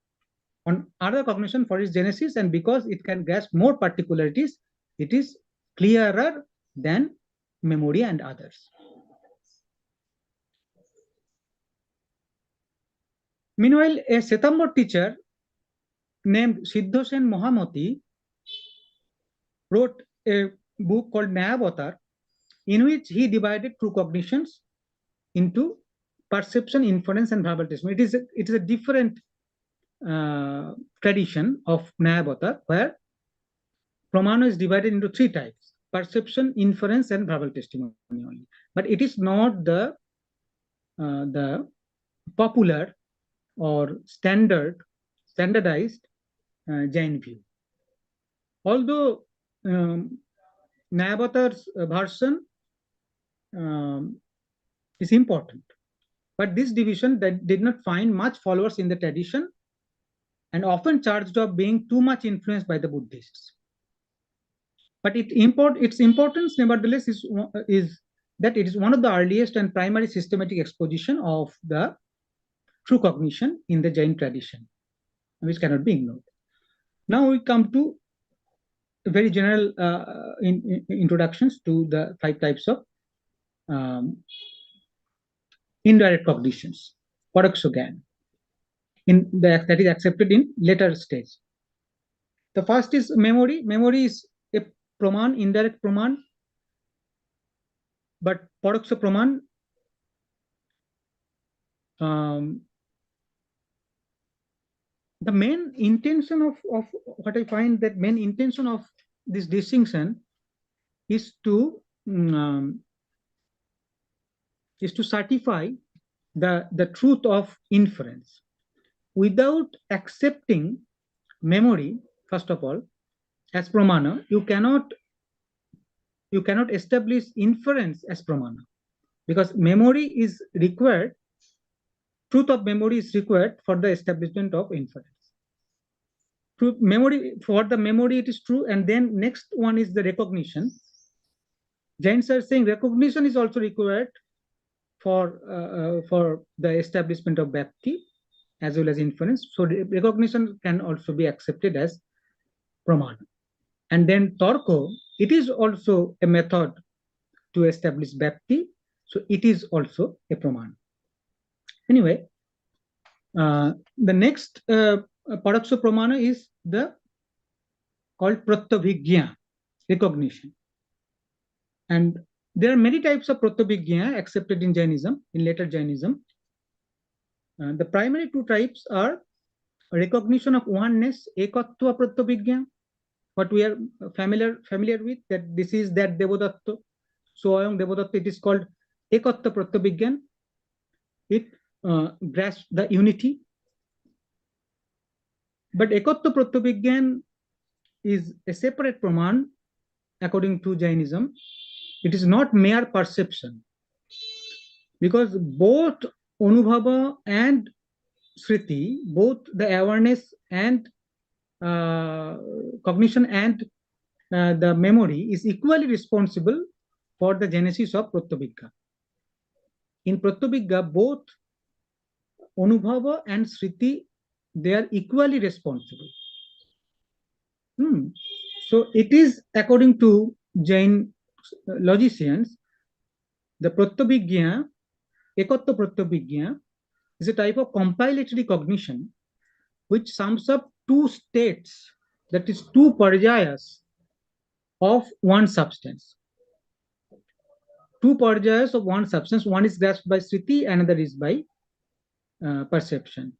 on other cognition for its genesis, and because it can grasp more particularities, it is clearer than memory and others. Meanwhile, a Setambor teacher named Siddho Sen Mohamati wrote a book called Nyayavatar, in which he divided true cognitions into perception, inference, and verbal testimony. It is a different tradition of Nyayavatar, where pramana is divided into 3 types: perception, inference, and verbal testimony only. But it is not the popular or standardized Jain view. Although Nyayavatar's version is important, but this division that did not find much followers in the tradition and often charged of being too much influenced by the Buddhists. But its importance, nevertheless, is that it is one of the earliest and primary systematic exposition of the true cognition in the Jain tradition, which cannot be ignored. Now we come to very general introductions to the 5 types of indirect cognitions, paraksha that is accepted in later stage. The first is memory. Memory is a praman, indirect praman, but paraksha praman the main intention of what I find that main intention of this distinction is to certify the truth of inference without accepting memory. First of all, as pramana, you cannot establish inference as pramana, because memory is required. Truth of memory is required for the establishment of inference. For the memory it is true, and then next one is the recognition. Jains are saying recognition is also required for the establishment of bhakti as well as inference. So recognition can also be accepted as pramana. And then torko, it is also a method to establish bhakti, so it is also a pramana. Anyway, the next paraksha pramana is called pratyabhigya, recognition. And there are many types of pratyabhigya accepted in Jainism, in later Jainism. The primary 2 types are recognition of oneness, ekatva pratyabhigya, what we are familiar with, that this is that Devodatta. Swayam Devadatta, it is called Ekatta Pratyabhigyan. It grasps the unity. But Ekatta Pratyabhigyan is a separate praman according to Jainism. It is not mere perception, because both Anubhava and Sriti, both the awareness and cognition and the memory is equally responsible for the genesis of Pratyabhigya. In Pratyabhigya, both Anubhava and Sriti, they are equally responsible. So it is, according to Jain logicians, the Pratyabhigya, Ekatta Pratyabhigya, is a type of compilatory cognition which sums up two states, that is, two parjayas of one substance. Two parjayas of one substance, one is grasped by Sriti, another is by perception.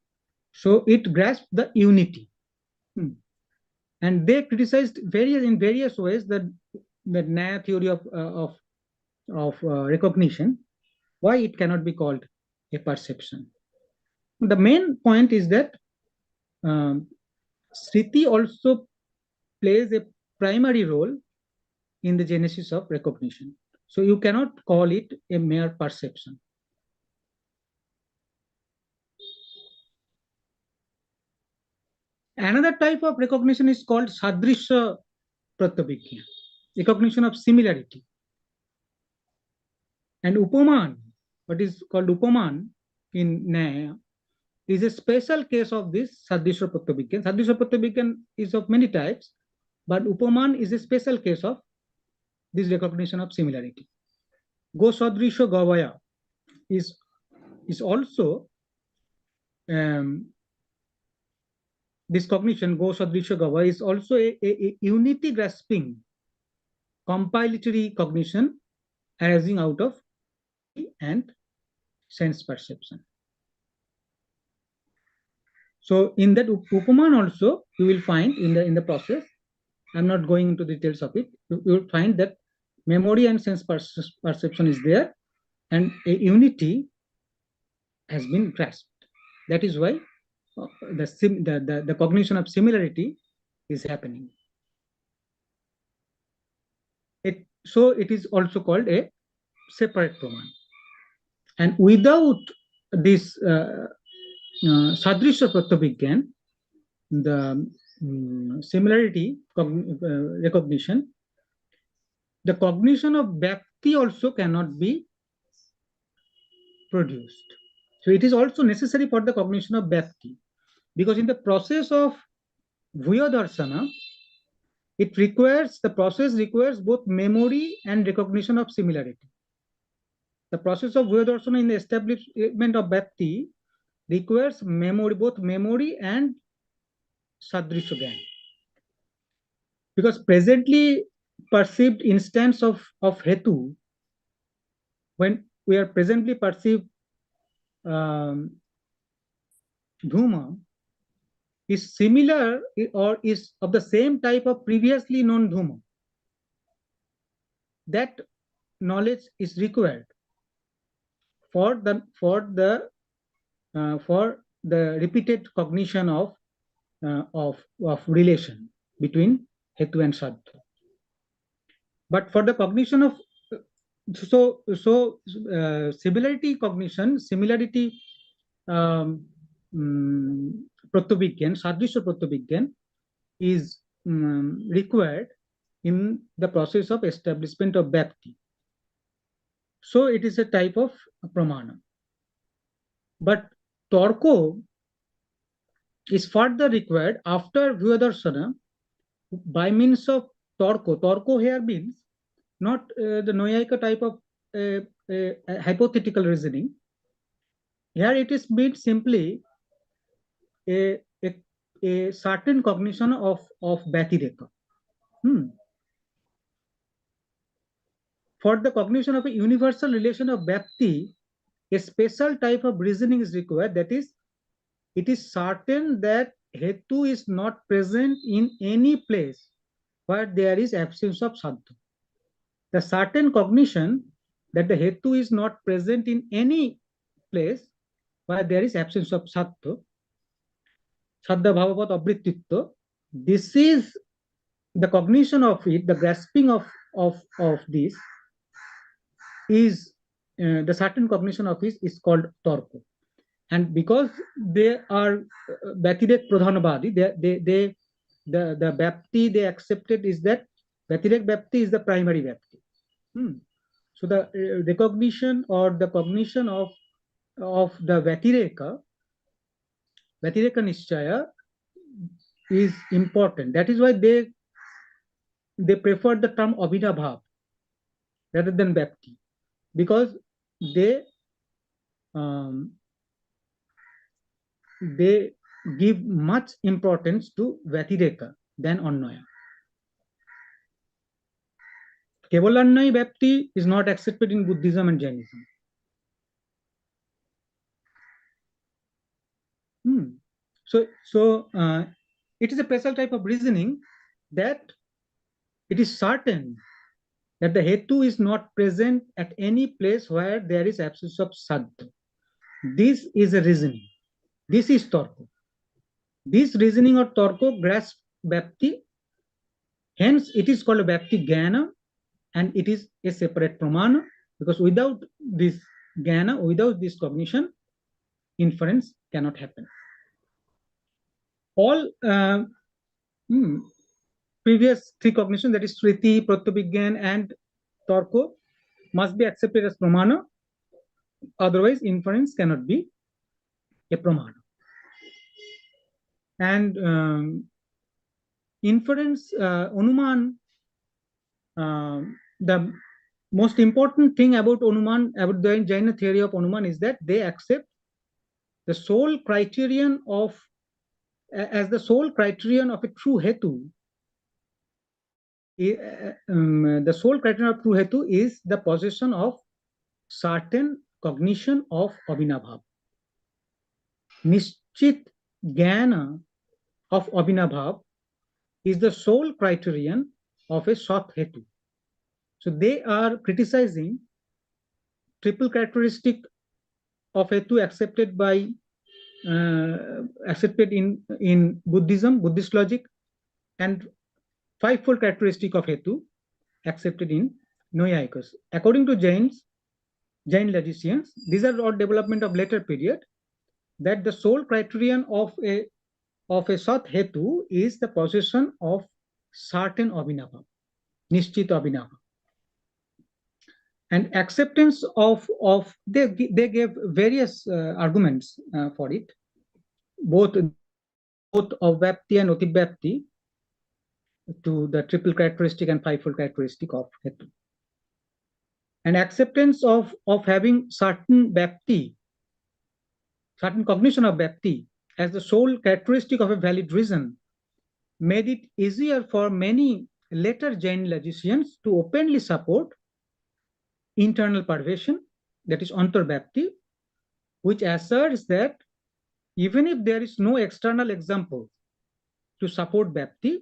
So it grasps the unity. And they criticized in various ways the Jaina theory of recognition, why it cannot be called a perception. The main point is that Sriti also plays a primary role in the genesis of recognition. So you cannot call it a mere perception. Another type of recognition is called Sadrisha Pratyabhigya, recognition of similarity. And Upaman, what is called Upaman in Nyaya, is a special case of this Sadrisha Pratyabhigyan. Sadrisha Pratyabhigyan is of many types, but Upaman is a special case of this recognition of similarity. Go Sadrisha Gavaya is also this cognition, Go Sadrisha Gavaya, is also a unity grasping compilatory cognition arising out of and sense perception. So in that Upaman also, you will find in the process, I'm not going into details of it, you will find that memory and sense perception is there, and a unity has been grasped. That is why the cognition of similarity is happening. So it is also called a separate praman. And without this Sadrisha Pratyabhigyan, the similarity recognition, the cognition of Vyakti also cannot be produced. So it is also necessary for the cognition of Vyakti, because in the process of Bhuya Darsana, the process requires both memory and recognition of similarity. The process of Bhuya Darsana in the establishment of Vyakti requires both memory and Sadrisha Gyan. Because presently perceived instance of Hetu, when we are presently perceived Dhuma, is similar or is of the same type of previously known Dhuma. That knowledge is required for the repeated cognition of relation between Hetu and Sadhu. But for the cognition of similarity cognition, similarity Pratyabhigyan, Sadrisha Pratyabhigyan is required in the process of establishment of Vyakti. So it is a type of pramana. But Torko is further required after Vyadarsana by means of Torko. Torko here means not the Noyayika type of hypothetical reasoning. Here it is meant simply a certain cognition of Vyatireka. For the cognition of a universal relation of Vyakti, a special type of reasoning is required. That is, it is certain that Hetu is not present in any place where there is absence of Sadhu. the certain cognition that the hetu is not present in any place where there is absence of sattva, saddha bhavapat avrittitva. This is the cognition of it, the grasping of this is the certain cognition of it is called torko. And because they are Bhatirek Pradhanavadi, the Bhakti they accepted is that Bhatirek Bhakti is the primary Bhakti. So the recognition or the cognition of the Bhatireka Nishchaya is important. That is why they prefer the term Abhinabhav rather than Bhakti, because they give much importance to Vyatireka than Annaya. Kevalannayi Bhakti is not accepted in Buddhism and Jainism. So it is a special type of reasoning that it is certain that the hetu is not present at any place where there is absence of saddha. This is a reasoning. This is torko. This reasoning or torko grasps bhakti. Hence, it is called a bhakti jnana, and it is a separate pramana, because without this jnana, without this cognition, inference cannot happen. All previous three cognitions, that is Sriti, Pratyabhigyan, and Torko, must be accepted as pramana. Otherwise, inference cannot be a pramana. And inference, Anuman, the most important thing about Anuman, about the Jaina theory of Anuman, is that they accept the sole criterion of, as the sole criterion of a true hetu. The sole criterion of true hetu is the possession of certain cognition of Abhinabhav. Nishchit jnana of Abhinabhav is the sole criterion of a Sat hetu. So they are criticizing triple characteristic of hetu accepted by accepted in Buddhism, Buddhist logic, and fivefold characteristic of hetu accepted in Naiyayikas. According to Jain logicians, these are all development of later period, that the sole criterion of a Sat hetu is the possession of certain Abhinabhav, Nishchit Abhinabhav. And acceptance of they gave various arguments for it, both of Vyapti and Otibhyapti, to the triple characteristic and fivefold characteristic of hetu. And acceptance of having certain Vyapti, certain cognition of Vyapti as the sole characteristic of a valid reason, made it easier for many later Jain logicians to openly support internal pervasion, that is Antarbhyapti, which asserts that even if there is no external example to support Vyapti,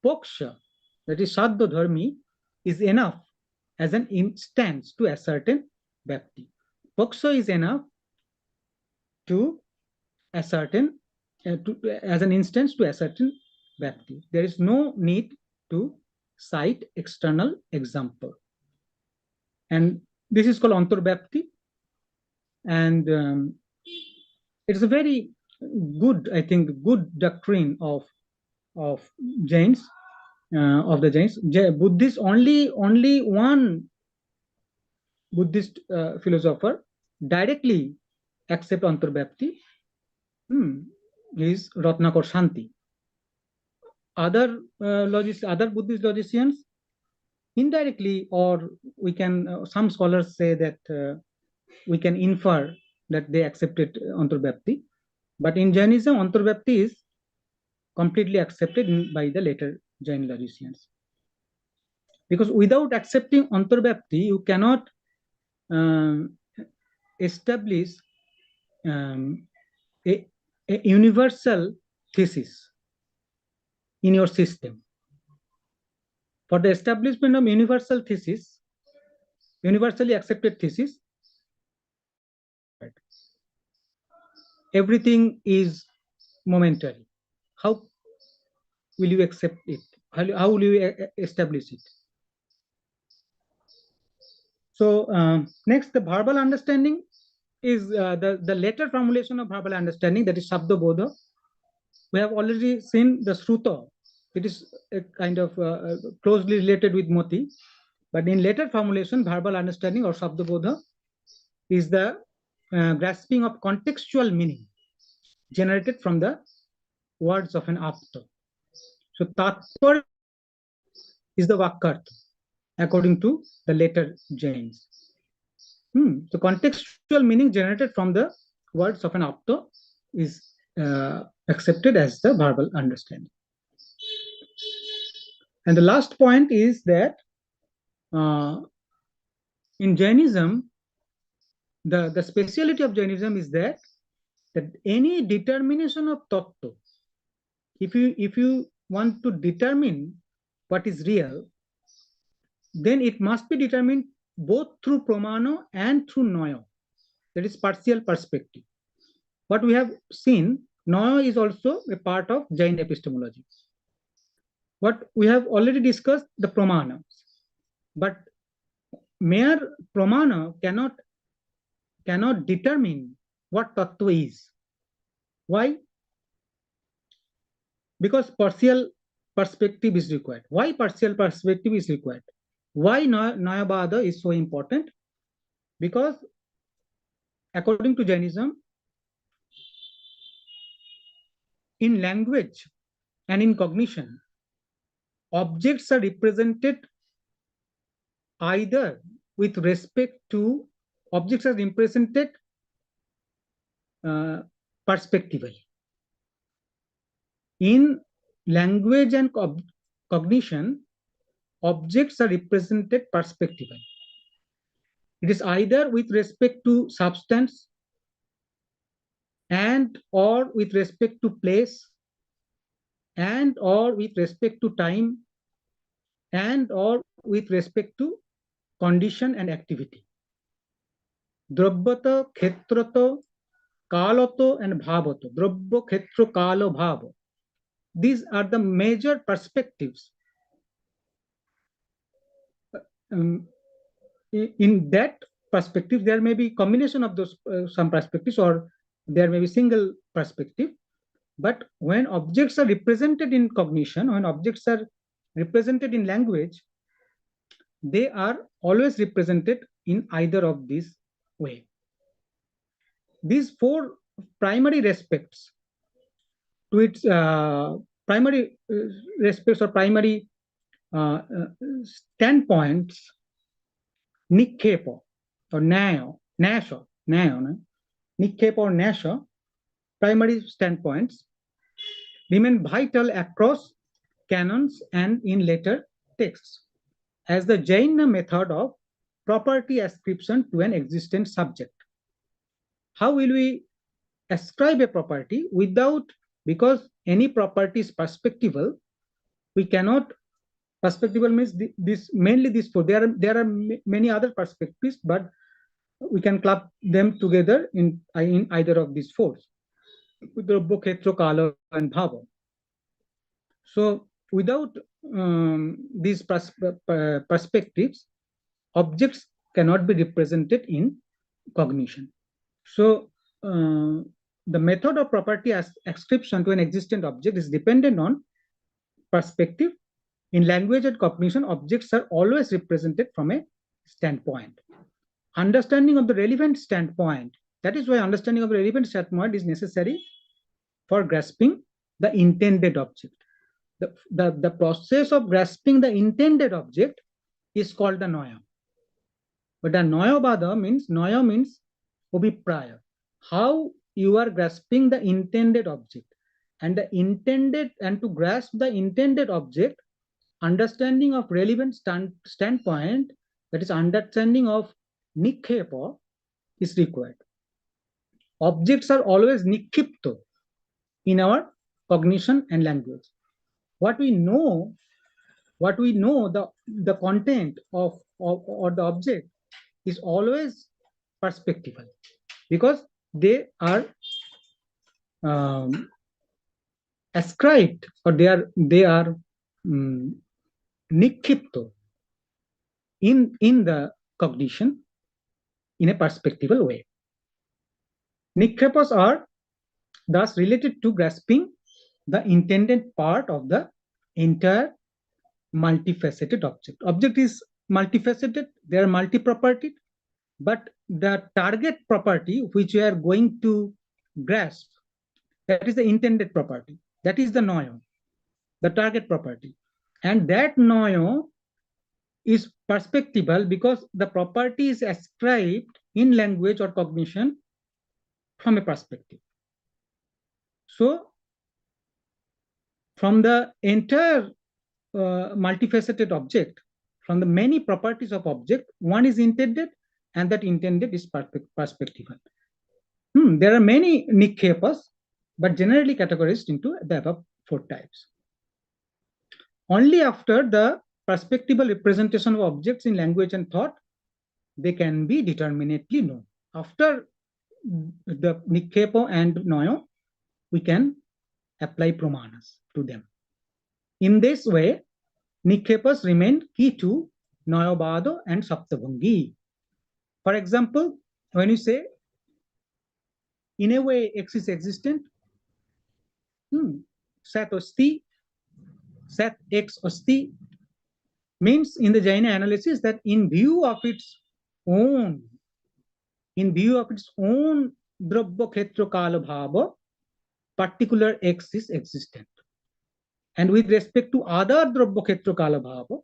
Poksha, that is Saddha Dharmi, is enough as an instance to ascertain Vyapti. Poksha is enough to ascertain, as an instance to ascertain Vyapti. There is no need to cite external example. And this is called Antarbhyapti. And it's a very good, I think, good doctrine of Jains, of the Jains. Buddhist, only one Buddhist philosopher directly accept Antarbhyapti is Ratnakar Shanti. Other Buddhist logicians indirectly, or we can, some scholars say that we can infer that they accepted Antarbhyapti. But in Jainism, Antarbhyapti is completely accepted by the later Jain logicians. Because without accepting Antarbhyapti, you cannot establish a universal thesis in your system. For the establishment of universal thesis, universally accepted thesis, everything is momentary. How will you accept it? How will you establish it? So next, the verbal understanding is the later formulation of verbal understanding, that is Shabda Bodha. We have already seen the Sruta. It is a kind of closely related with Moti. But in later formulation, verbal understanding or Shabda Bodha is the grasping of contextual meaning generated from the words of an apta. So Tatpar is the Vakarth, according to the later Jains. So contextual meaning generated from the words of an apta is accepted as the verbal understanding. And the last point is that in Jainism, the speciality of Jainism is that any determination of tattva, if you want to determine what is real, then it must be determined both through pramana and through naya, that is partial perspective. What we have seen, naya is also a part of Jain epistemology. What we have already discussed, the pramana, but mere pramana cannot determine what tattva is. Why? Because partial perspective is required. Why partial perspective is required? Why Nayabada is so important? Because according to Jainism, in language and in cognition, objects are represented either with respect to, objects are represented perspectively. In language and cognition, objects are represented perspectively. It is either with respect to substance and or with respect to place and or with respect to time and or with respect to condition and activity. Drabbata, khetrata, kalato, and bhavato. Drabba, khetro, kalo, bhava. These are the major perspectives. In that perspective, there may be combination of those some perspectives, or there may be single perspective. But when objects are represented in cognition, when objects are represented in language, they are always represented in either of these ways. These four primary respects to its primary respects or primary standpoints, Nikkepo or Nasha, Nikkepo or Nasha, primary standpoints remain vital across canons and in later texts as the Jaina method of property ascription to an existent subject. How will we ascribe a property without, because any property is perspectival, we cannot, perspectival means this mainly these four. There are many other perspectives, but we can club them together in either of these four. Drabba, khetra, kala, and bhava. So without these perspectives, objects cannot be represented in cognition. So the method of property ascription to an existent object is dependent on perspective. In language and cognition, objects are always represented from a standpoint. Understanding of the relevant standpoint, that is why understanding of the relevant standpoint is necessary for grasping the intended object. The process of grasping the intended object is called the Noya. But the Noyabada means Abhipraya. How you are grasping the intended object. And to grasp the intended object, understanding of relevant standpoint, that is understanding of Nikhepa, is required. Objects are always Nikkipto in our cognition and language. What we know what we know, the content of or the object is always perspectival, because they are ascribed, or they are nikkhipto in the cognition in a perspectival way. Nikkhepos are thus related to grasping the intended part of the entire multifaceted object. Object is multifaceted, they are multi-propertied, but the target property which we are going to grasp, that is the intended property, that is the noyo, the target property. And that noyo is perspectival because the property is ascribed in language or cognition from a perspective. So from the entire multifaceted object, from the many properties of object, one is intended, and that intended is perspectival. There are many nikhepas, but generally categorized into the above 4 types. Only after the perspectival representation of objects in language and thought, they can be determinately known. After the nikhepo and noyo, we can apply pramanas to them. In this way, nikhepas remain key to noyobado and saptabhangi. For example, when you say, in a way, X is existent, sat osti, sat X osti, means in the Jaina analysis that in view of its own drabya khetra kala bhava, particular X is existent. And with respect to other drabya khetra kala bhava,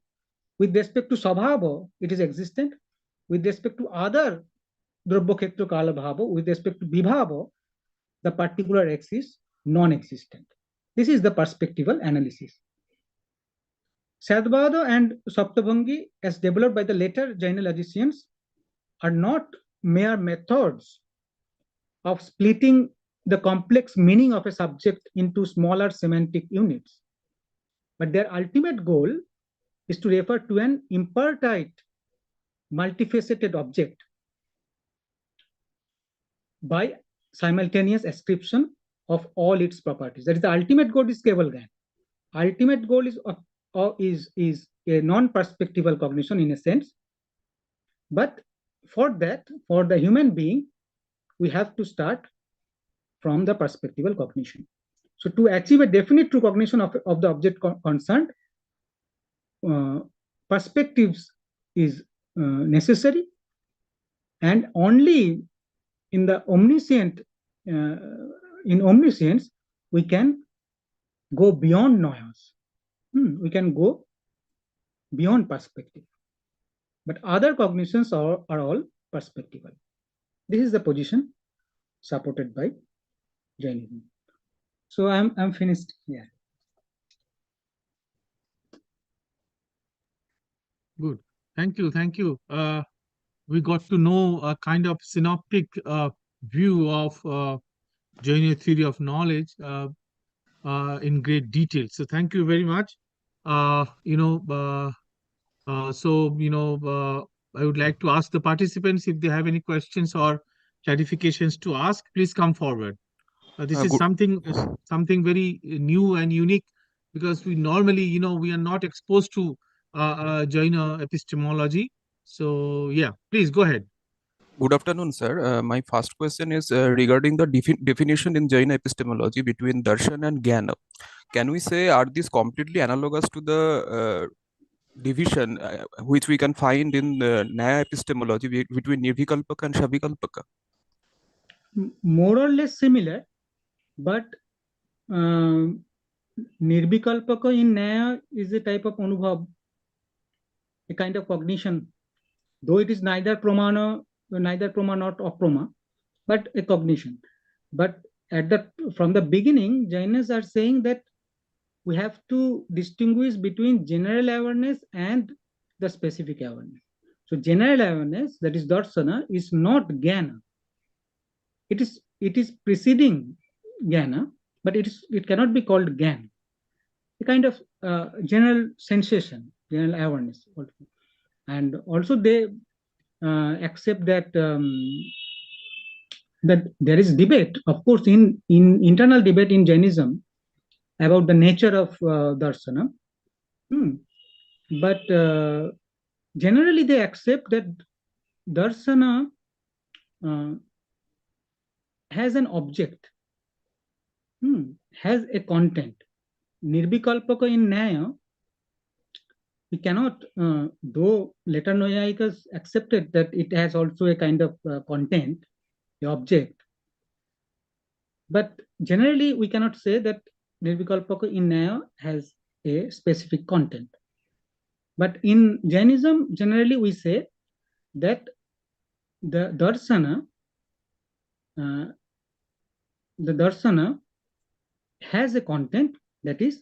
with respect to sabhava, it is existent. With respect to other drabya khetra kala bhava, with respect to vibhava, the particular X is non-existent. This is the perspectival analysis. Sadvada and Saptabhangi, as developed by the later Jaina logicians, are not mere methods of splitting the complex meaning of a subject into smaller semantic units, but their ultimate goal is to refer to an impertite, multifaceted object by simultaneous ascription of all its properties. That is, the ultimate goal is Keval Gyan. Ultimate goal is a non-perspectival cognition in a sense. But for that, for the human being, we have to start from the perspectival cognition. So to achieve a definite true cognition of the object concerned, perspectives is necessary, and only in the omniscient, in omniscience, we can go beyond noyos. We can go beyond perspective. But other cognitions are all perspectival. This is the position supported by Jainism. So I'm finished here. Good. Thank you. Thank you. We got to know a kind of synoptic view of Jaina theory of knowledge in great detail. So thank you very much. I would like to ask the participants if they have any questions or clarifications to ask. Please come forward. This is something very new and unique, because we normally, we are not exposed to Jaina epistemology. So yeah, please go ahead. Good afternoon, sir. My first question is regarding the definition in Jaina epistemology between darshan and jnana. Can we say, are these completely analogous to the division which we can find in the Nyaya epistemology between nirvikalpaka and shavikalpaka? More or less similar, but nirvikalpaka in Nyaya is a type of anubhav, a kind of cognition, though it is neither prama nor aprama, but a cognition. But from the beginning, Jainas are saying that we have to distinguish between general awareness and the specific awareness. So general awareness, that is darsana, is not jnana. It is preceding jnana, but it cannot be called jnana. a kind of general sensation, general awareness. And also they accept that that there is debate, of course, in internal debate in Jainism about the nature of darsana. But generally they accept that darsana has an object, has a content. Nirvikalpaka in Nyaya, we cannot, though later Nayaikas accepted that it has also a kind of content, the object. But generally, we cannot say that Nirvikalpaka in Nyaya has a specific content. But in Jainism, generally we say that the darsana has a content, that is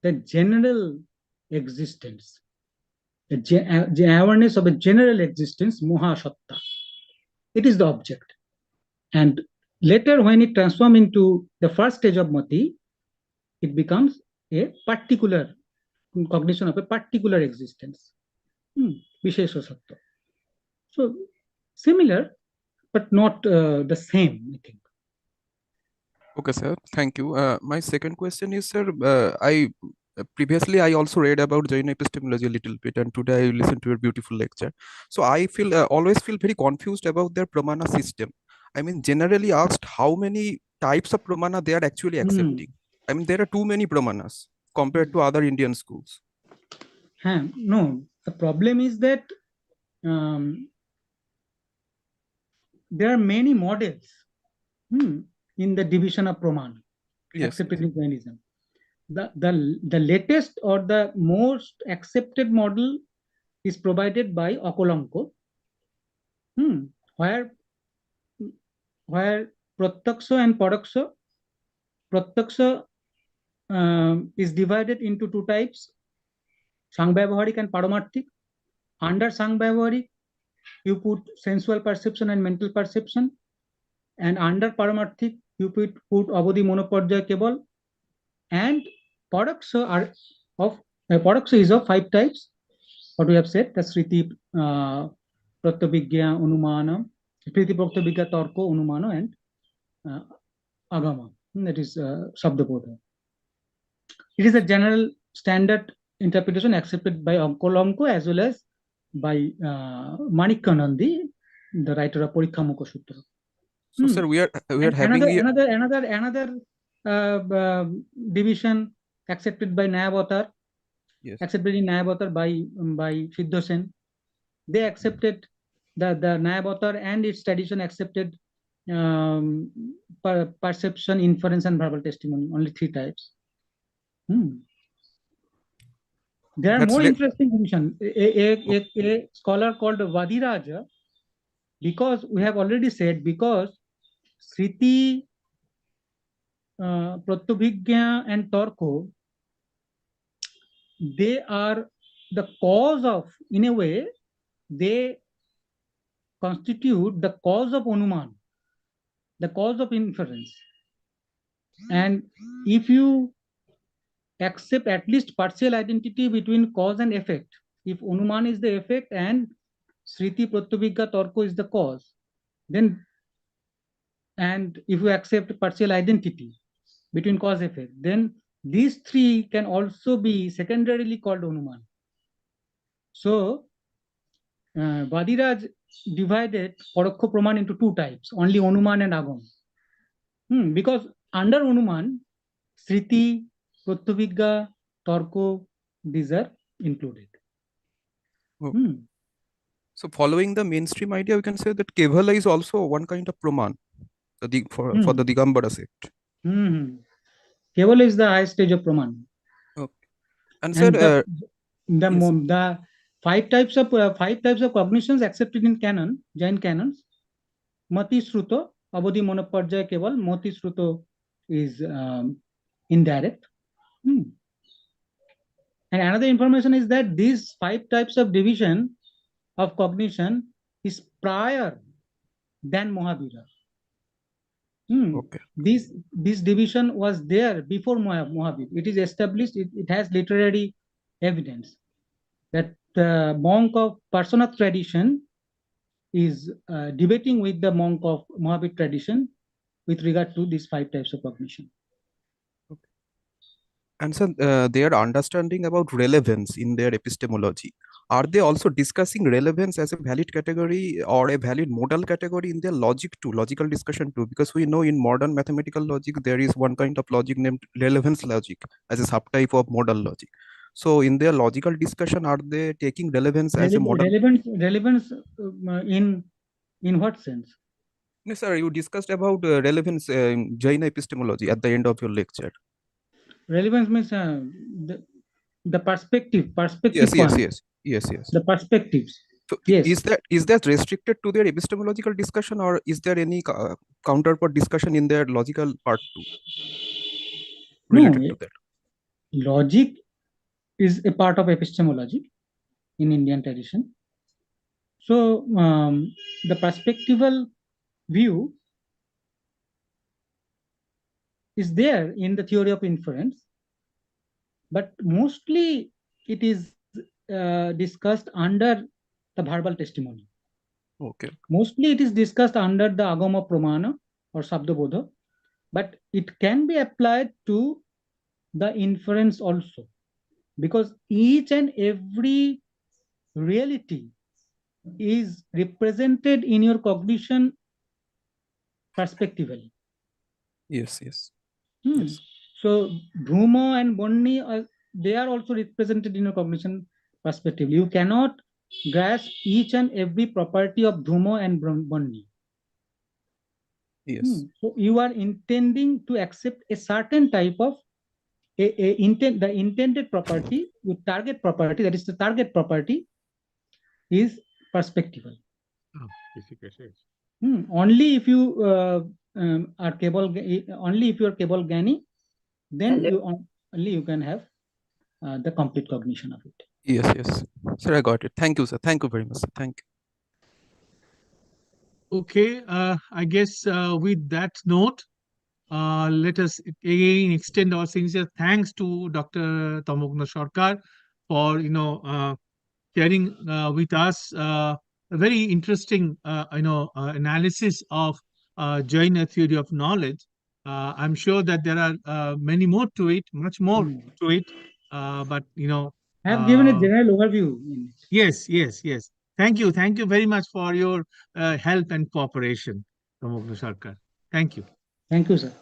the general existence, the awareness of a general existence, Mohasatta. It is the object. And later, when it transforms into the first stage of Mati, it becomes a particular cognition of a particular existence, Vishesha Sattva. So similar, but not the same, I think. Okay, sir. Thank you. My second question is, sir, previously I also read about Jain epistemology a little bit, and today I listened to your beautiful lecture. So I feel always feel very confused about their pramana system. I mean, generally asked, how many types of pramana they are actually accepting? I mean, there are too many pramanas compared to other Indian schools. No, the problem is that there are many models in the division of pramana accepted in Jainism. The latest or the most accepted model is provided by Okolanko, where Pratyaksha and Paraksha. Pratyaksha is divided into two types, Sangbhyavaharik and Paramarthik. Under Sangbhyavaharik, you put sensual perception and mental perception, and under Paramarthik, you put Abodhi Monoparjaya Kebal, and Paraksha is of 5 types. What we have said, the Sriti, Pratyabhigya, Anumana, Priti Pratyabhigya, Tarko, Anumana, and Agama. That is Shabdabodha. It is a general standard interpretation accepted by Okolanko as well as by Manikkanandi, the writer of Parikhamukha Sutra. So, sir, we are having another division accepted by Nayavatar, accepted in Nayavatar by Siddha Sen. They accepted the Nayavatar and its tradition accepted perception, inference, and verbal testimony. Only 3 types. There are more interesting divisions. A scholar called Vadiraja, because we have already said, because Sriti, Pratyabhigya, and Tarko, they are the cause of, in a way, they constitute the cause of Anuman, the cause of inference. And if you accept at least partial identity between cause and effect, if Anuman is the effect and Sriti, Pratyabhigya, Tarko is the cause, then, and if you accept partial identity between cause and effect, then these 3 can also be secondarily called Anuman. So Vadiraj divided Paraksha Praman into 2 types, only Anuman and Agam. Because under Anuman, Sriti, Pratyabhigya, Tarko, these are included. So following the mainstream idea, we can say that Kevala is also one kind of Praman for the Digambara sect. Kevala is the highest stage of Praman. Okay. And sir, the 5 types of cognitions accepted in canon, Jain canons, Mati Sruto, Abodhi Monoparjaya Keval, Mati Sruto is indirect. And another information is that these 5 types of division of cognition is prior than Mahavira. Okay. This division was there before Mohabit. It is established. It has literary evidence that the monk of Parsonat tradition is debating with the monk of Mohabit tradition with regard to these 5 types of cognition. And so their understanding about relevance in their epistemology, are they also discussing relevance as a valid category or a valid modal category in their logic too, logical discussion too? Because we know in modern mathematical logic, there is one kind of logic named relevance logic as a subtype of modal logic. So in their logical discussion, are they taking relevance as a modal? Relevance in what sense? No, sir, you discussed about relevance in Jaina epistemology at the end of your lecture. Relevance means the perspective Yes, point. yes. The perspectives. So Yes. is that restricted to their epistemological discussion, or is there any counterpart discussion in their logical part too related to that? Logic is a part of epistemology in Indian tradition. So the perspectival view is there in the theory of inference, but mostly it is discussed under the verbal testimony. Okay. Mostly it is discussed under the agama pramana or sabdabodha, but it can be applied to the inference also, because each and every reality is represented in your cognition perspectively. Yes. So Bhuma and Bonni they are also represented in your cognition perspective. You cannot grasp each and every property of Bhuma and Bonni. Yes. So you are intending to accept a certain type of the intended property, your target property, that is the target property is perspectival. Only if you are capable, only if you are capable Gani, then only you can have the complete cognition of it. Yes. Sir, I got it. Thank you, sir. Thank you very much, sir. Thank you. Okay, I guess with that note, let us again extend our sincere thanks to Dr. Tamogna Sarkar for sharing with us a very interesting analysis of Jaina theory of knowledge. I'm sure that there are many more to it, much more to it, but I have given a general overview in it. Yes. Thank you very much for your help and cooperation, Tamogna Sarkar. Thank you. Thank you, sir.